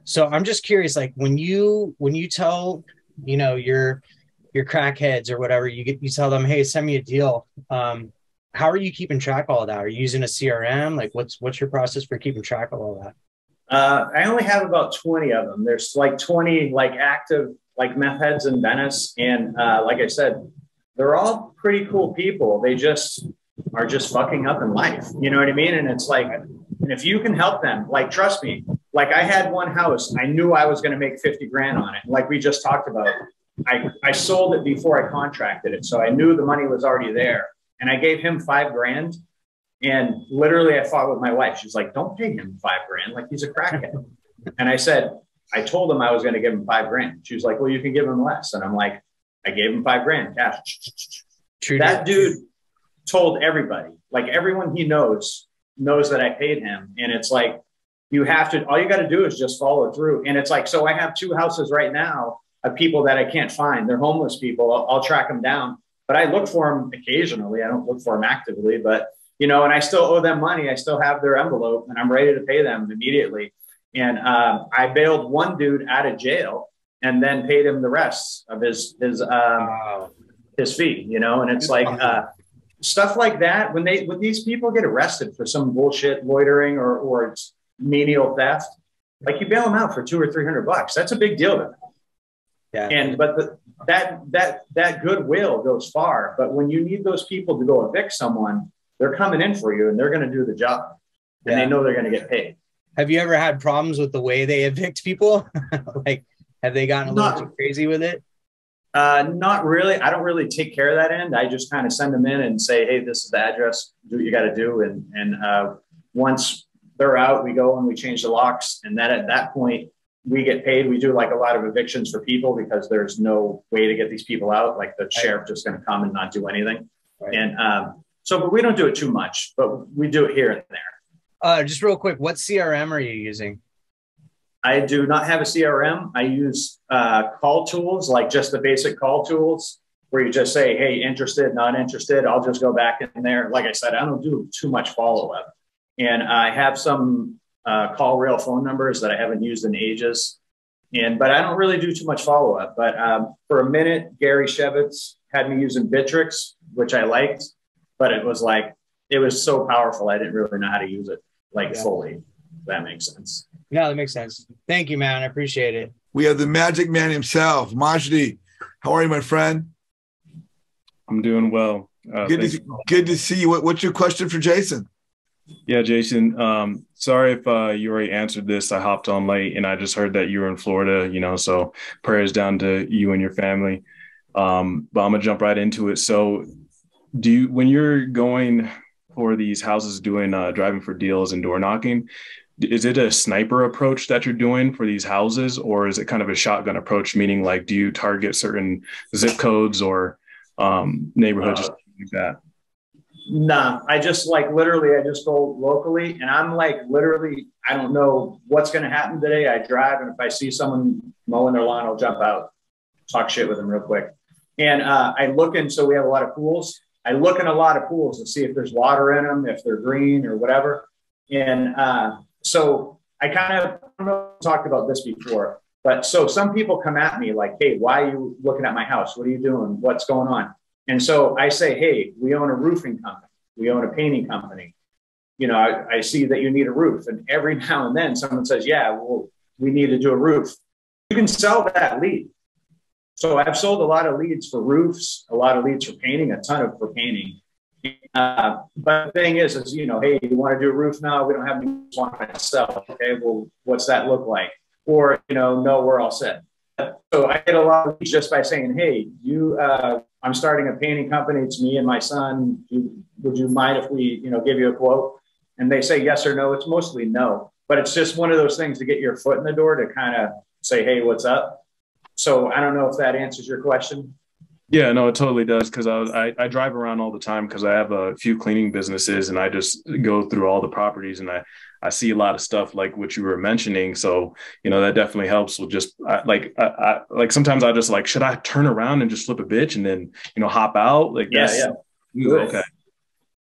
So I'm just curious, like when you tell, your crackheads or whatever, you tell them, hey, send me a deal. How are you keeping track of all that? Are you using a CRM? Like what's your process for keeping track of all that? I only have about 20 of them. There's like 20 like active like meth heads in Venice. And like I said, they're all pretty cool people. They just are just fucking up in life. You know what I mean? And it's like, and if you can help them, like, trust me, like I had one house, I knew I was going to make 50 grand on it. Like we just talked about, I sold it before I contracted it. So I knew the money was already there. And I gave him $5 grand. And literally I fought with my wife. She's like, don't pay him $5 grand. Like he's a crackhead. And I said, I told him I was going to give him $5 grand. She was like, well, you can give him less. And I'm like, I gave him $5 grand cash. True. That dude told everybody, like everyone he knows that I paid him. And it's like, all you got to do is just follow through. And it's like, so I have 2 houses right now of people that I can't find. They're homeless people. I'll track them down, but I look for them occasionally. I don't look for them actively, but and I still owe them money. I still have their envelope and I'm ready to pay them immediately. And I bailed one dude out of jail and then paid him the rest of his fee, and it's like stuff like that. When these people get arrested for some bullshit loitering or menial theft, like you bail them out for $200 or $300. That's a big deal to them. Yeah. But that goodwill goes far. But when you need those people to go evict someone, they're coming in for you and they're going to do the job and they know they're going to get paid. Have you ever had problems with the way they evict people? Like, have they gotten a little too crazy with it? Not really. I don't really take care of that end. I just kind of send them in and say, hey, this is the address. Do what you got to do. And once they're out, we go and we change the locks. And then at that point, we get paid. We do like a lot of evictions for people because there's no way to get these people out. Like the sheriff just going to come and not do anything. Right. And but we don't do it too much, but we do it here and there. Just real quick, what CRM are you using? I do not have a CRM. I use call tools, like just the basic call tools where you just say, hey, interested, not interested. I'll just go back in there. Like I said, I don't do too much follow-up. And I have some call rail phone numbers that I haven't used in ages. But I don't really do too much follow-up. But for a minute, Gary Shevitz had me using Bittrex, which I liked. But it was so powerful. I didn't really know how to use it fully. If that makes sense. Yeah, that makes sense. Thank you, man. I appreciate it. We have the magic man himself, Majdi. How are you, my friend? I'm doing well. Good to see you. What's your question for Jason? Yeah, Jason. Sorry if you already answered this. I hopped on late and I just heard that you were in Florida, so prayers down to you and your family. But I'm gonna jump right into it. So when you're going for these houses doing driving for deals and door knocking, is it a sniper approach that you're doing for these houses, or is it kind of a shotgun approach, meaning like do you target certain zip codes or neighborhood, just like that? Nah, I just like literally, I just go locally, and I'm like literally, I don't know what's going to happen today. I drive, and if I see someone mowing their lawn, I'll jump out, talk shit with them real quick. And I look in, so we have a lot of pools. I look in a lot of pools to see if there's water in them, if they're green or whatever. And so I kind of, I don't know if I talked about this before, but so some people come at me like, hey, why are you looking at my house? What are you doing? What's going on? And so I say, hey, we own a roofing company. We own a painting company. You know, I see that you need a roof. And every now and then someone says, yeah, well, we need to do a roof. You can sell that lead. So I've sold a lot of leads for roofs, a lot of leads for painting, a ton of for painting. But the thing is, you know, hey, you want to do a roof now? We don't have any want to sell. Okay, well, what's that look like? Or, you know, no, we're all set. So I get a lot of leads just by saying, hey, I'm starting a painting company. It's me and my son. Would you mind if we, you know, give you a quote? And they say yes or no. It's mostly no, but it's just one of those things to get your foot in the door to kind of say, hey, what's up? So I don't know if that answers your question. Yeah, no, it totally does. Because I drive around all the time because I have a few cleaning businesses, and I just go through all the properties, and I see a lot of stuff like what you were mentioning. So, you know, that definitely helps with just like sometimes I just like, should I turn around and just flip a bitch and then, you know, hop out? Like, yeah. Okay.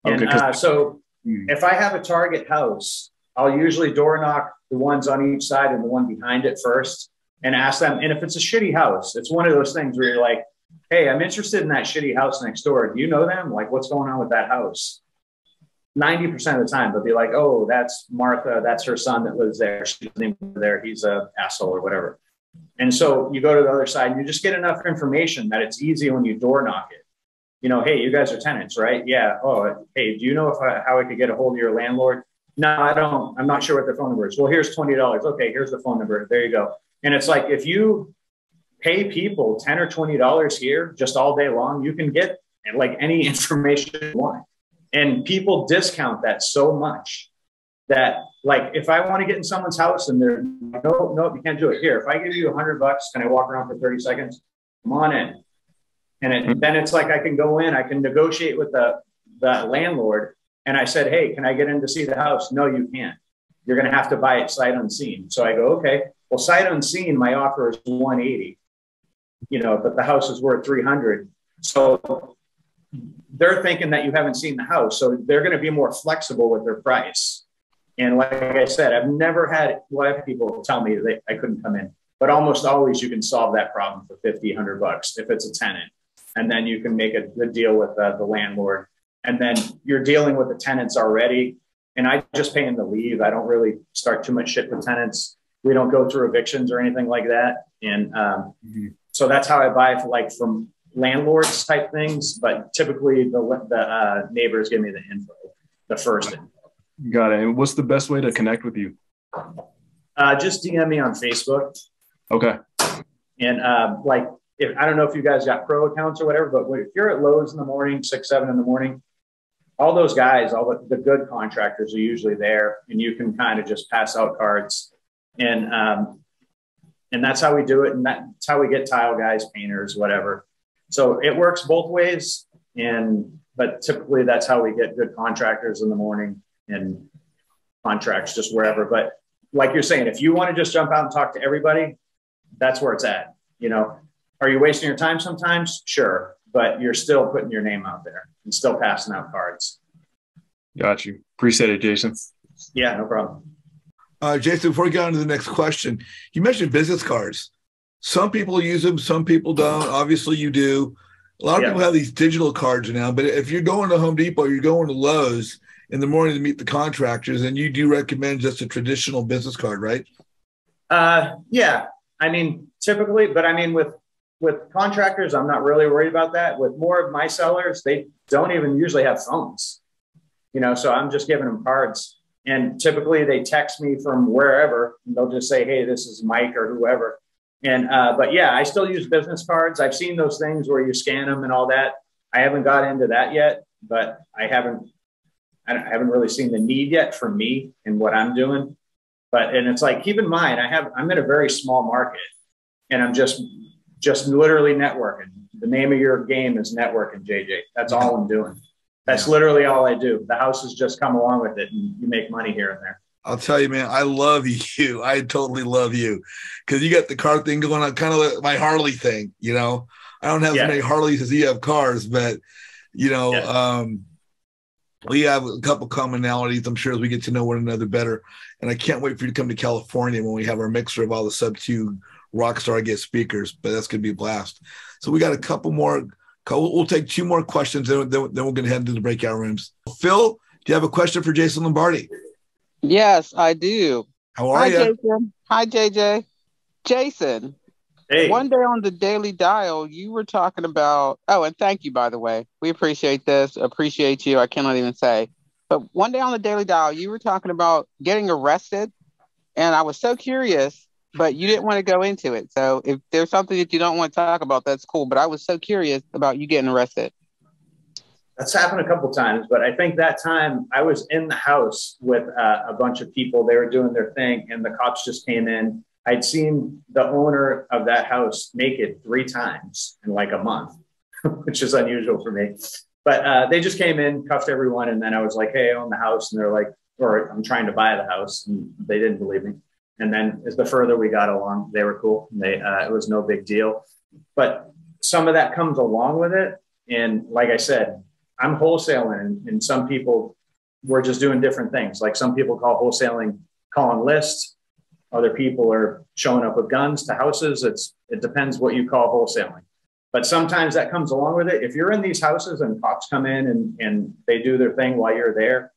And so if I have a target house, I'll usually door knock the ones on each side and the one behind it first and ask them. And if it's a shitty house, it's one of those things where you're like, hey, I'm interested in that shitty house next door. Do you know them? Like, what's going on with that house? 90% of the time, they'll be like, oh, that's Martha. That's her son that lives there. She doesn't even live there. He's an asshole or whatever. And so you go to the other side and you just get enough information that it's easy when you door knock it. You know, hey, you guys are tenants, right? Yeah. Oh, hey, do you know how I could get a hold of your landlord? No, I don't. I'm not sure what their phone number is. Well, here's $20. Okay, here's the phone number. There you go. And it's like, if you pay people $10 or $20 here just all day long, you can get like any information you want. And people discount that so much that, like, if I want to get in someone's house and they're no, you can't do it here. If I give you $100, can I walk around for 30 seconds? Come on in. And then it's like, I can go in, I can negotiate with the landlord. And I said, hey, can I get in to see the house? No, you can't. You're going to have to buy it sight unseen. So I go, okay, well, sight unseen, my offer is 180, you know, but the house is worth 300. So they're thinking that you haven't seen the house. So they're going to be more flexible with their price. And like I said, I've never had people tell me that I couldn't come in, but almost always you can solve that problem for $50, $100 if it's a tenant. And then you can make a good deal with the landlord. And then you're dealing with the tenants already. And I just pay them to leave. I don't really start too much shit with tenants. We don't go through evictions or anything like that. And so that's how I buy from landlords type things. But typically the neighbors give me the info, the first info. Got it. And what's the best way to connect with you? Just DM me on Facebook. Okay. And I don't know if you guys got pro accounts or whatever, but if you're at Lowe's in the morning, 6, 7 in the morning, all those guys, all the good contractors are usually there, and you can kind of just pass out cards. And that's how we do it. And that's how we get tile guys, painters, whatever. So it works both ways. But typically that's how we get good contractors in the morning and contracts just wherever. But like you're saying, if you want to just jump out and talk to everybody, that's where it's at. You know, are you wasting your time sometimes? Sure. But you're still putting your name out there and still passing out cards. Got you. Appreciate it, Jason. Yeah, no problem. Jason, before we get on to the next question, you mentioned business cards. Some people use them, some people don't. Obviously, you do. A lot of people have these digital cards now, but if you're going to Home Depot, you're going to Lowe's in the morning to meet the contractors, and you do recommend just a traditional business card, right? Yeah. I mean, typically, but I mean, with contractors, I'm not really worried about that. With more of my sellers, they don't even usually have phones, you know, so I'm just giving them cards. And typically they text me from wherever, and they'll just say, hey, this is Mike or whoever. And, but yeah, I still use business cards. I've seen those things where you scan them and all that. I haven't got into that yet, but I haven't really seen the need yet for me and what I'm doing. And it's like, keep in mind, I'm in a very small market, and I'm just literally networking. The name of your game is networking, JJ. That's all I'm doing. That's literally all I do. The houses just come along with it, and you make money here and there. I'll tell you, man, I love you. I totally love you because you got the car thing going on, kind of like my Harley thing. You know, I don't have as many Harleys as you have cars, but you know, we have a couple commonalities. I'm sure as we get to know one another better, and I can't wait for you to come to California when we have our mixer of all the Sub-2 Rockstar guest speakers. But that's going to be a blast. So we got a couple more. We'll take 2 more questions, then we're going to head into the breakout rooms. Phil, do you have a question for Jason Lombardi? Yes, I do. How are you? Jason. Hi, JJ. Jason. Hey. One day on the Daily Dial, you were talking about, and thank you, by the way. We appreciate this. Appreciate you. I cannot even say. But one day on the Daily Dial, you were talking about getting arrested. And I was so curious, but you didn't want to go into it. So if there's something that you don't want to talk about, that's cool. But I was so curious about you getting arrested. That's happened a couple of times, but I think that time I was in the house with a bunch of people. They were doing their thing, and the cops just came in. I'd seen the owner of that house naked 3 times in like a month, which is unusual for me. But they just came in, cuffed everyone, and then I was like, hey, I own the house. And they're like, or I'm trying to buy the house. And they didn't believe me. And then as the further we got along, they were cool. It was no big deal. But some of that comes along with it. And like I said, I'm wholesaling, and some people were just doing different things. Like some people call wholesaling calling lists. Other people are showing up with guns to houses. It depends what you call wholesaling. But sometimes that comes along with it. If you're in these houses and cops come in and they do their thing while you're there,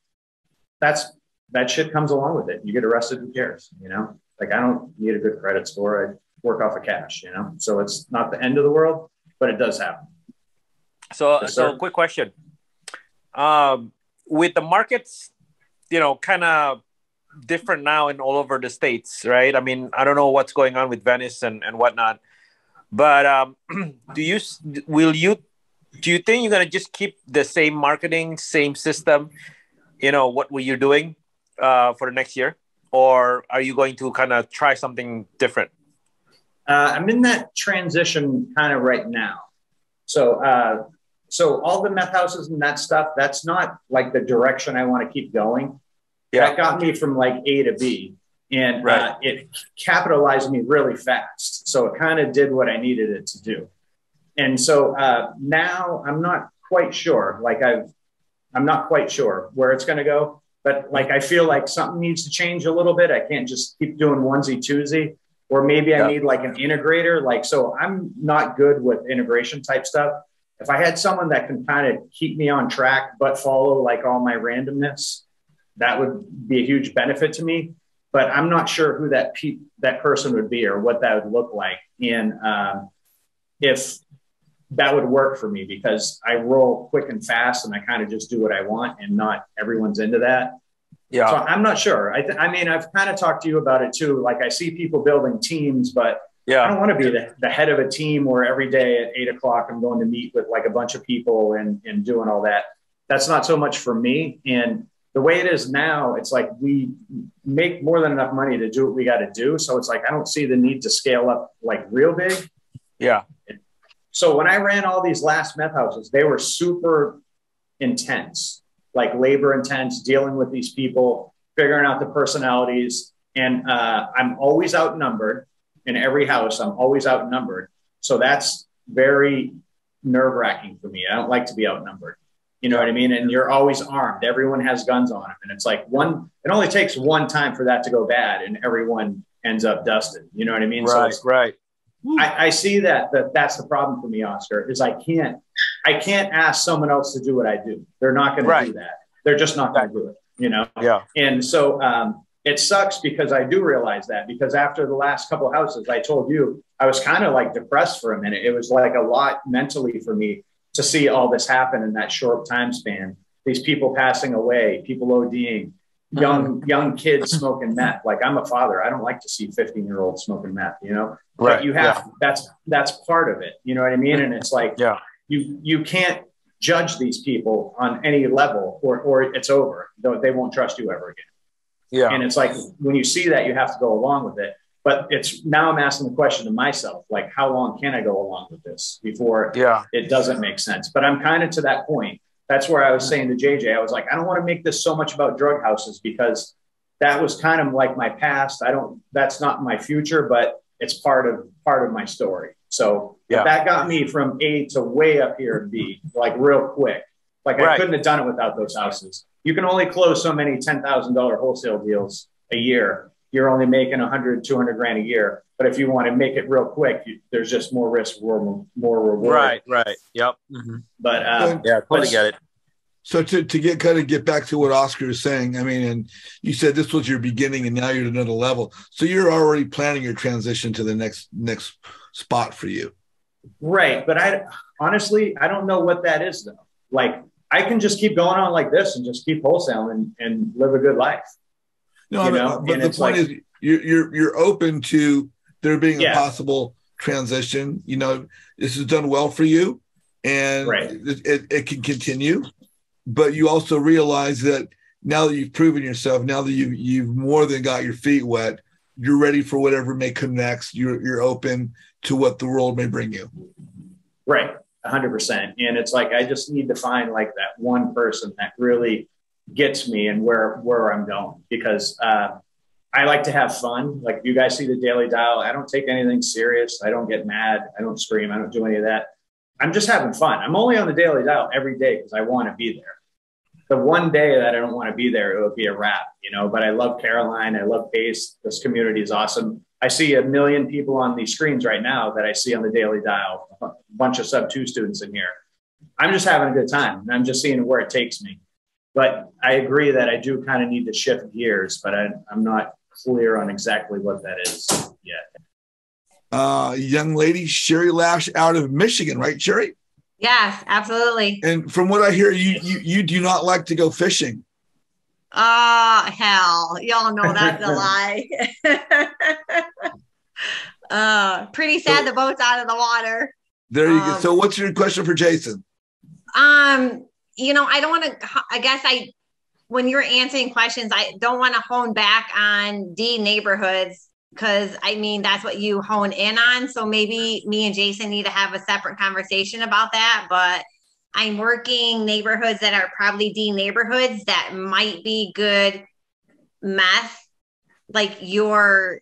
that shit comes along with it. You get arrested, who cares? You know, like I don't need a good credit score. I work off of cash, you know, so it's not the end of the world, but it does happen. So quick question. With the markets, you know, kind of different now in all over the States, right? I mean, I don't know what's going on with Venice and whatnot, but do you think you're going to just keep the same marketing, same system, you know, what were you doing for the next year? Or are you going to kind of try something different? I'm in that transition kind of right now. So all the meth houses and that stuff, that's not like the direction I want to keep going. Yeah. That got me from like A to B, and it capitalized me really fast. So it kind of did what I needed it to do. And so now I'm not quite sure, I'm not quite sure where it's going to go, but like, I feel like something needs to change a little bit. I can't just keep doing onesie twosie, or maybe I need like an integrator. Like, so I'm not good with integration type stuff. If I had someone that can kind of keep me on track, but follow like all my randomness, that would be a huge benefit to me. But I'm not sure who that person would be or what that would look like. And if that would work for me, because I roll quick and fast and I kind of just do what I want, and not everyone's into that. Yeah. So I'm not sure. I mean, I've kind of talked to you about it too. Like I see people building teams, but I don't want to be the head of a team where every day at 8 o'clock I'm going to meet with like a bunch of people and doing all that. That's not so much for me. And the way it is now, it's like we make more than enough money to do what we got to do. So it's like, I don't see the need to scale up like real big. Yeah. So when I ran all these last meth houses, they were super intense, like labor intense, dealing with these people, figuring out the personalities. And I'm always outnumbered. In every house, I'm always outnumbered. So that's very nerve-wracking for me. I don't like to be outnumbered. You know what I mean? And you're always armed. Everyone has guns on them. And it's like it only takes one time for that to go bad and everyone ends up dusted. You know what I mean? Right, so right. I see that's the problem for me, Oscar, is I can't ask someone else to do what I do. They're not going to do that. They're just not going to do it, you know? Yeah. And so, it sucks because I do realize that, because after the last couple of houses, I told you, I was kind of like depressed for a minute. It was like a lot mentally for me to see all this happen in that short time span. These people passing away, people ODing, young kids smoking meth. Like I'm a father. I don't like to see 15-year-olds smoking meth, you know, but you have, that's part of it. You know what I mean? And it's like, you can't judge these people on any level or it's over. They won't trust you ever again. Yeah. And it's like, when you see that, you have to go along with it. But it's now I'm asking the question to myself, like, how long can I go along with this before it doesn't make sense? But I'm kind of to that point. That's where I was saying to JJ, I was like, I don't want to make this so much about drug houses because that was kind of like my past. That's not my future, but it's part of my story. So that got me from A to way up here in B, like real quick. Like I couldn't have done it without those houses. You can only close so many $10,000 wholesale deals a year. You're only making 100, 200 grand a year. But if you want to make it real quick, there's just more risk, more reward. Right. Yep. Mm-hmm. But totally get it. So to get back to what Oscar is saying, I mean, and you said this was your beginning and now you're at another level. So you're already planning your transition to the next spot for you. Right. But I don't know what that is though. Like I can just keep going on like this and just keep wholesaling and live a good life. No, but the point is you're open to there being a possible transition. You know, this is done well for you and it can continue. But you also realize that now that you've proven yourself, now that you've more than got your feet wet, you're ready for whatever may come next. You're open to what the world may bring you. Right, 100%. And it's like I just need to find like that one person that really gets me and where I'm going because I like to have fun. Like you guys see the Daily Dial. I don't take anything serious. I don't get mad. I don't scream. I don't do any of that. I'm just having fun. I'm only on the Daily Dial every day because I want to be there. The one day that I don't want to be there, it would be a wrap, you know, but I love Caroline. I love Pace. This community is awesome. I see 1 million people on these screens right now that I see on the Daily Dial, a bunch of sub-2 students in here. I'm just having a good time and I'm just seeing where it takes me. But I agree that I do kind of need to shift gears, but I'm not clear on exactly what that is yet. Young lady, Sherry Lash out of Michigan, right, Sherry? Yes, absolutely. And from what I hear, you do not like to go fishing. Oh, hell. Y'all know that's a lie. Pretty sad the boat's out of the water. There you go. So what's your question for Jason? You know, I don't want to, when you're answering questions, I don't want to hone back on D neighborhoods because I mean, that's what you hone in on. So maybe me and Jason need to have a separate conversation about that. But I'm working neighborhoods that are probably D neighborhoods that might be good meth, like your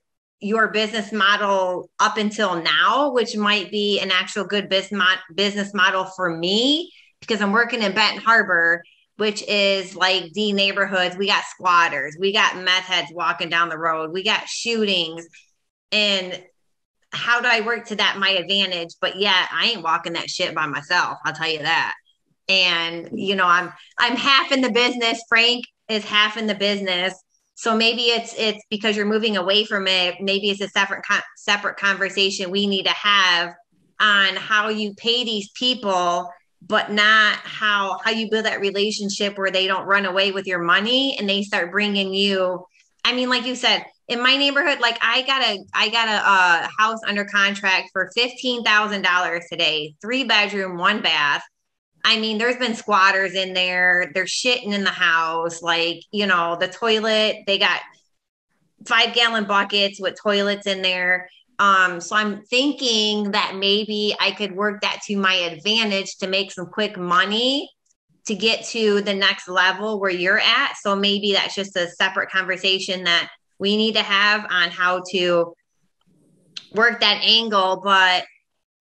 business model up until now, which might be an actual good business model for me because I'm working in Benton Harbor, which is like D neighborhoods. We got squatters, we got meth heads walking down the road, we got shootings. And how do I work to that my advantage? But yeah, I ain't walking that shit by myself. I'll tell you that. And you know, I'm half in the business. Frank is half in the business. So maybe it's because you're moving away from it. Maybe it's a separate conversation we need to have on how you pay these people, but not how you build that relationship where they don't run away with your money and they start bringing you. I mean, like you said, in my neighborhood, like I got a house under contract for $15,000 today, 3-bedroom, 1 bath. I mean, there's been squatters in there. They're shitting in the house. Like, you know, the toilet, they got 5-gallon buckets with toilets in there. So I'm thinking that maybe I could work that to my advantage to make some quick money to get to the next level where you're at. So maybe that's just a separate conversation that we need to have on how to work that angle. But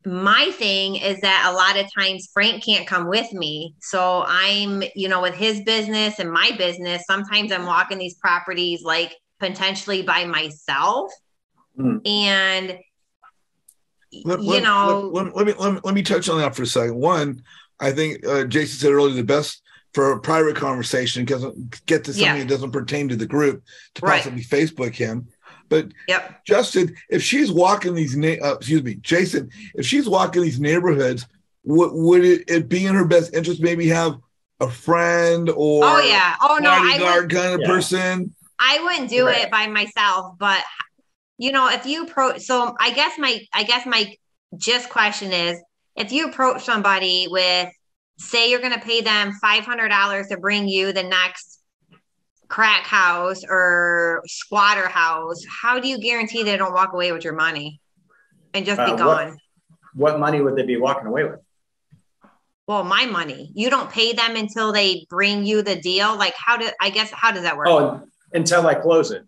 my thing is that a lot of times Frank can't come with me. So I'm, you know, with his business and my business, sometimes I'm walking these properties like potentially by myself. And let me touch on that for a second. One, I think Jason said earlier, the best for a private conversation because get to something that doesn't pertain to the group to possibly Facebook him. But Justin, if she's walking these Jason, if she's walking these neighborhoods, would it be in her best interest maybe have a friend or bodyguard kind of person? I wouldn't do it by myself, but you know, if you approach, so I guess my just question is, if you approach somebody with, say you're going to pay them $500 to bring you the next crack house or squatter house, how do you guarantee they don't walk away with your money and just be gone? What money would they be walking away with? Well, my money. You don't pay them until they bring you the deal. Like how does that work? Oh, until I close it.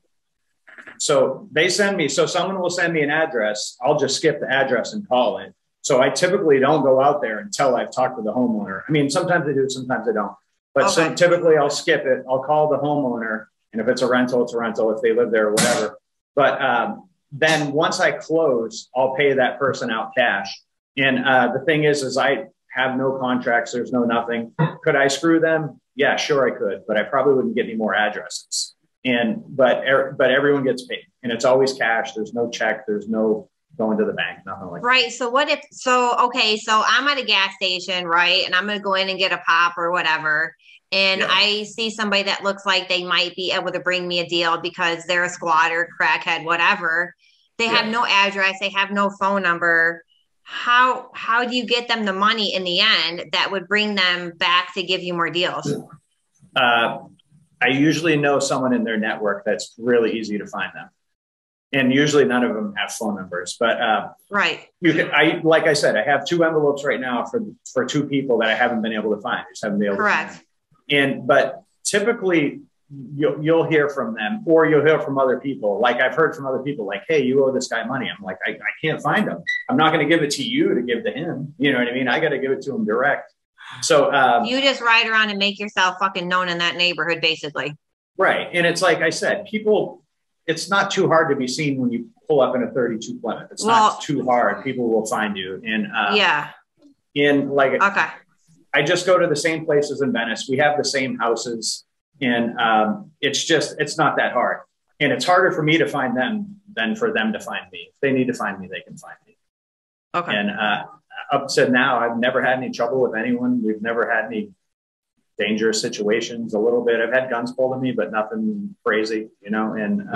So they send me, so someone will send me an address. I'll just skip the address and call it. So I typically don't go out there until I've talked to the homeowner. I mean, sometimes I do, sometimes I don't. But so typically I'll skip it. I'll call the homeowner. And if it's a rental, it's a rental. If they live there or whatever. But then once I close, I'll pay that person out cash. And the thing is I have no contracts. There's no nothing. Could I screw them? Yeah, sure I could. But I probably wouldn't get any more addresses. But everyone gets paid. And it's always cash. There's no check. There's no going to the bank, nothing like that. Right. So so I'm at a gas station, right? And I'm going to go in and get a pop or whatever. And I see somebody that looks like they might be able to bring me a deal because they're a squatter, crackhead, whatever. They have no address. They have no phone number. How do you get them the money in the end that would bring them back to give you more deals? I usually know someone in their network that's really easy to find them. And usually none of them have phone numbers, but right. Like I said, I have 2 envelopes right now for 2 people that I haven't been able to find. I just haven't been able to find. But typically you'll hear from them, or you'll hear from other people. Like I've heard from other people like, hey, you owe this guy money. I'm like, I can't find him. I'm not going to give it to you to give to him. You know what I mean? I got to give it to him direct. So you just ride around and make yourself fucking known in that neighborhood, basically. Right. And it's like I said, it's not too hard to be seen when you pull up in a 32 Plymouth. It's not too hard. People will find you. And I just go to the same places in Venice. We have the same houses, and it's not that hard. And it's harder for me to find them than for them to find me. If they need to find me, they can find me. Okay. And up to now, I've never had any trouble with anyone. We've never had any dangerous situations. A little bit. I've had guns pulled on me, but nothing crazy, you know, and,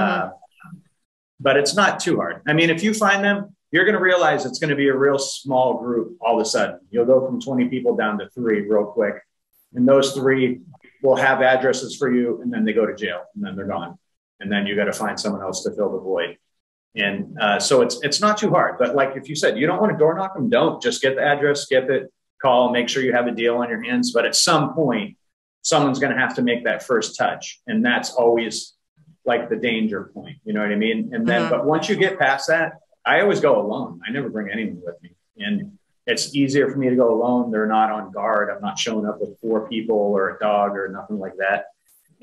but it's not too hard. I mean, if you find them, you're going to realize it's going to be a real small group. All of a sudden you'll go from 20 people down to 3 real quick. And those 3 will have addresses for you. And then they go to jail and then they're gone. And then you got to find someone else to fill the void. And so it's not too hard, but like, if you said you don't want to door knock them, don't. Just get the address, skip it, call, make sure you have a deal on your hands. But at some point, someone's going to have to make that first touch. And that's always like the danger point. You know what I mean? And then, but once you get past that, I always go alone. I never bring anyone with me. And it's easier for me to go alone. They're not on guard. I'm not showing up with 4 people or a dog or nothing like that.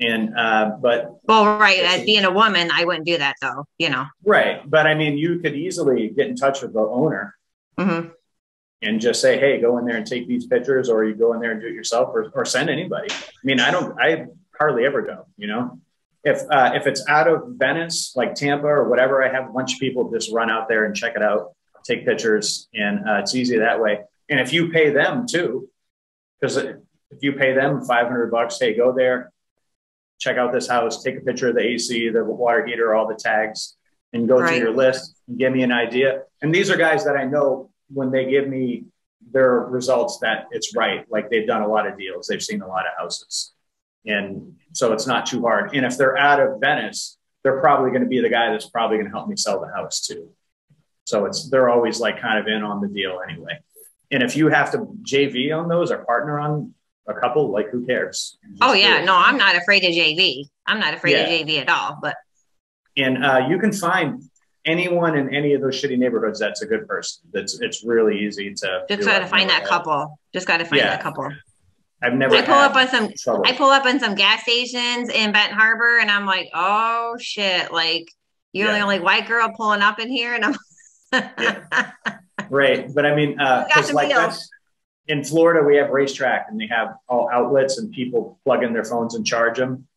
And, as being a woman, I wouldn't do that though, you know? Right. But I mean, you could easily get in touch with the owner and just say, hey, go in there and take these pictures, or you go in there and do it yourself, or send anybody. I mean, I hardly ever go, you know, if it's out of Venice, like Tampa or whatever, I have a bunch of people just run out there and check it out, take pictures, and it's easy that way. And if you pay them too, because if you pay them $500, hey, go there, check out this house, take a picture of the AC, the water heater, all the tags, and go through your list and give me an idea. And these are guys that I know when they give me their results that it's right. Like they've done a lot of deals. They've seen a lot of houses. And so it's not too hard. And if they're out of Venice, they're probably going to be the guy that's probably going to help me sell the house too. So they're always like kind of in on the deal anyway. And if you have to JV on those or partner on a couple, like who cares? Oh yeah. No, I'm not afraid of JV. I'm not afraid of JV at all, and you can find anyone in any of those shitty neighborhoods that's a good person. It's really easy to just got to find that couple. Just got to find that couple. I've never. I pull up on some gas stations in Benton Harbor, and I'm like, oh shit! Like you're the only white girl pulling up in here, and I'm right. But I mean, because like that's in Florida, we have racetrack, and they have all outlets, and people plug in their phones and charge them.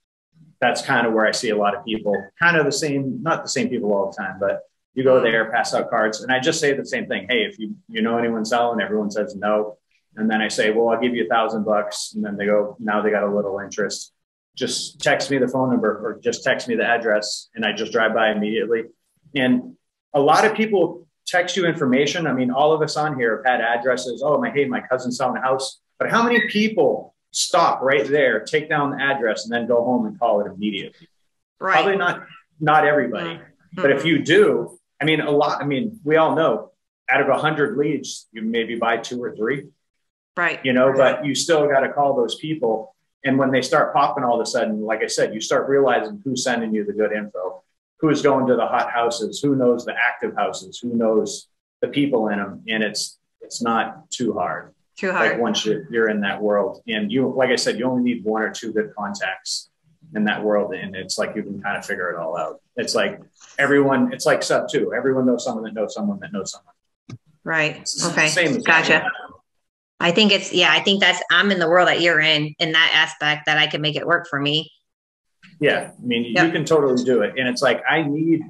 That's kind of where I see a lot of people, kind of the same, not the same people all the time, but you go there, pass out cards. And I just say the same thing. Hey, if you know anyone selling, everyone says no. And then I say, well, I'll give you $1,000. And then they go, now they got a little interest. Just text me the phone number or just text me the address. And I just drive by immediately. And a lot of people text you information. I mean, all of us on here have had addresses. Oh, my cousin's selling a house. But how many people stop right there, take down the address, and then go home and call it immediately. Right. Probably not everybody, but if you do, I mean, we all know out of 100 leads, you maybe buy 2 or 3. Right. You know, but you still got to call those people. And when they start popping all of a sudden, like I said, you start realizing who's sending you the good info, who's going to the hot houses, who knows the active houses, who knows the people in them. And it's not too hard. Like once you're in that world, and you, like I said, you only need 1 or 2 good contacts in that world. And it's like, you can kind of figure it all out. It's like everyone, it's like sub 2. Everyone knows someone that knows someone that knows someone. Right. Okay. Same as gotcha. I think I'm in the world that you're in that aspect that I can make it work for me. Yeah. I mean, you can totally do it. And it's like, I need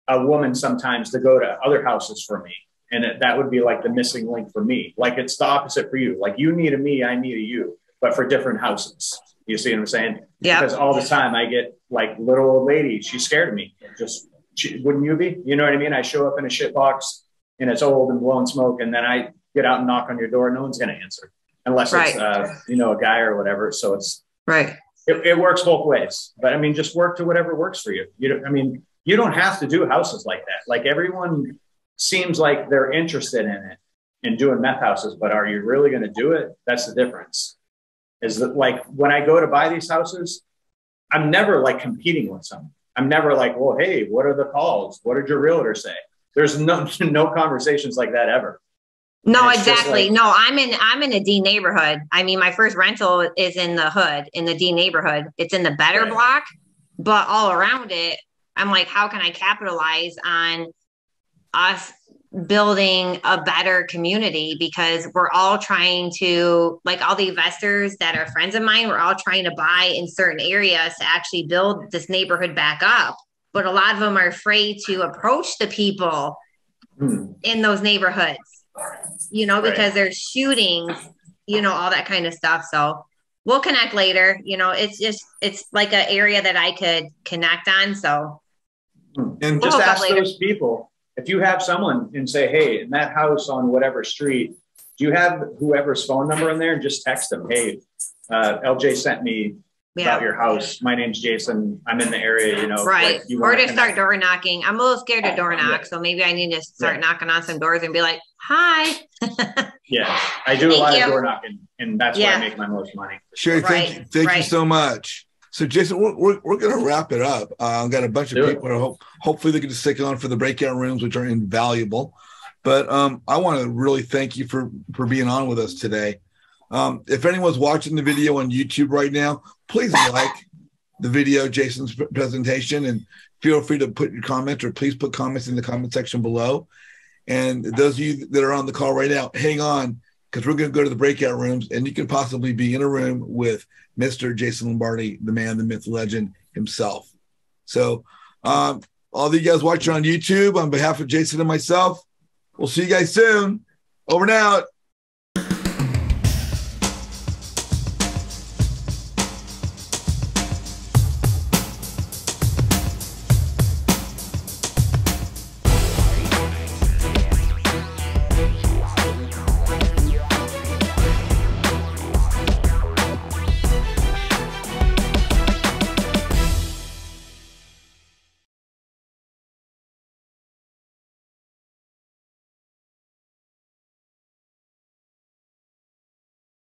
a woman sometimes to go to other houses for me. And that would be like the missing link for me. Like it's the opposite for you. Like you need a me, I need a you, but for different houses. You see what I'm saying? Yeah. Because all the time I get like little old lady, she's scared of me. Wouldn't you be? You know what I mean? I show up in a shit box and it's old and blowing smoke. And then I get out and knock on your door. No one's going to answer unless it's, a guy or whatever. So it's right. It works both ways, but I mean, just work to whatever works for you. You don't have to do houses like that. Like everyone seems like they're interested in it and doing meth houses, but are you really going to do it? That's the difference. Is that like when I go to buy these houses, I'm never like competing with someone. I'm never like, well, hey, what are the calls? What did your realtor say? There's no conversations like that ever. No, exactly. No, I'm in a D neighborhood. I mean, my first rental is in the hood, in the D neighborhood. It's in the better block, but all around it, I'm like, how can I capitalize on us building a better community? Because we're all trying to, like all the investors that are friends of mine, we're all trying to buy in certain areas to actually build this neighborhood back up. But a lot of them are afraid to approach the people in those neighborhoods, because they're shooting, all that kind of stuff. So we'll connect later. It's like an area that I could connect on. So, and just ask those people, if you have someone and say, hey, in that house on whatever street, do you have whoever's phone number in there? And just text them, hey, LJ sent me about your house. My name's Jason. I'm in the area, Right. Or to start door knocking. I'm a little scared to door knock. So maybe I need to start knocking on some doors and be like, hi. Yeah. I do a lot of door knocking, and that's where I make my most money. Sure. Thank you so much. So Jason, we're going to wrap it up. I've got a bunch of people who hopefully they can just stick on for the breakout rooms, which are invaluable. But I want to really thank you for being on with us today. If anyone's watching the video on YouTube right now, please like the video, Jason's presentation, and feel free to put your comments, or please put comments in the comment section below. And those of you that are on the call right now, hang on, because we're going to go to the breakout rooms, and you can possibly be in a room with Mr. Jason Lombardi, the man, the myth, the legend himself. So all of you guys watching on YouTube, on behalf of Jason and myself, we'll see you guys soon. Over and out.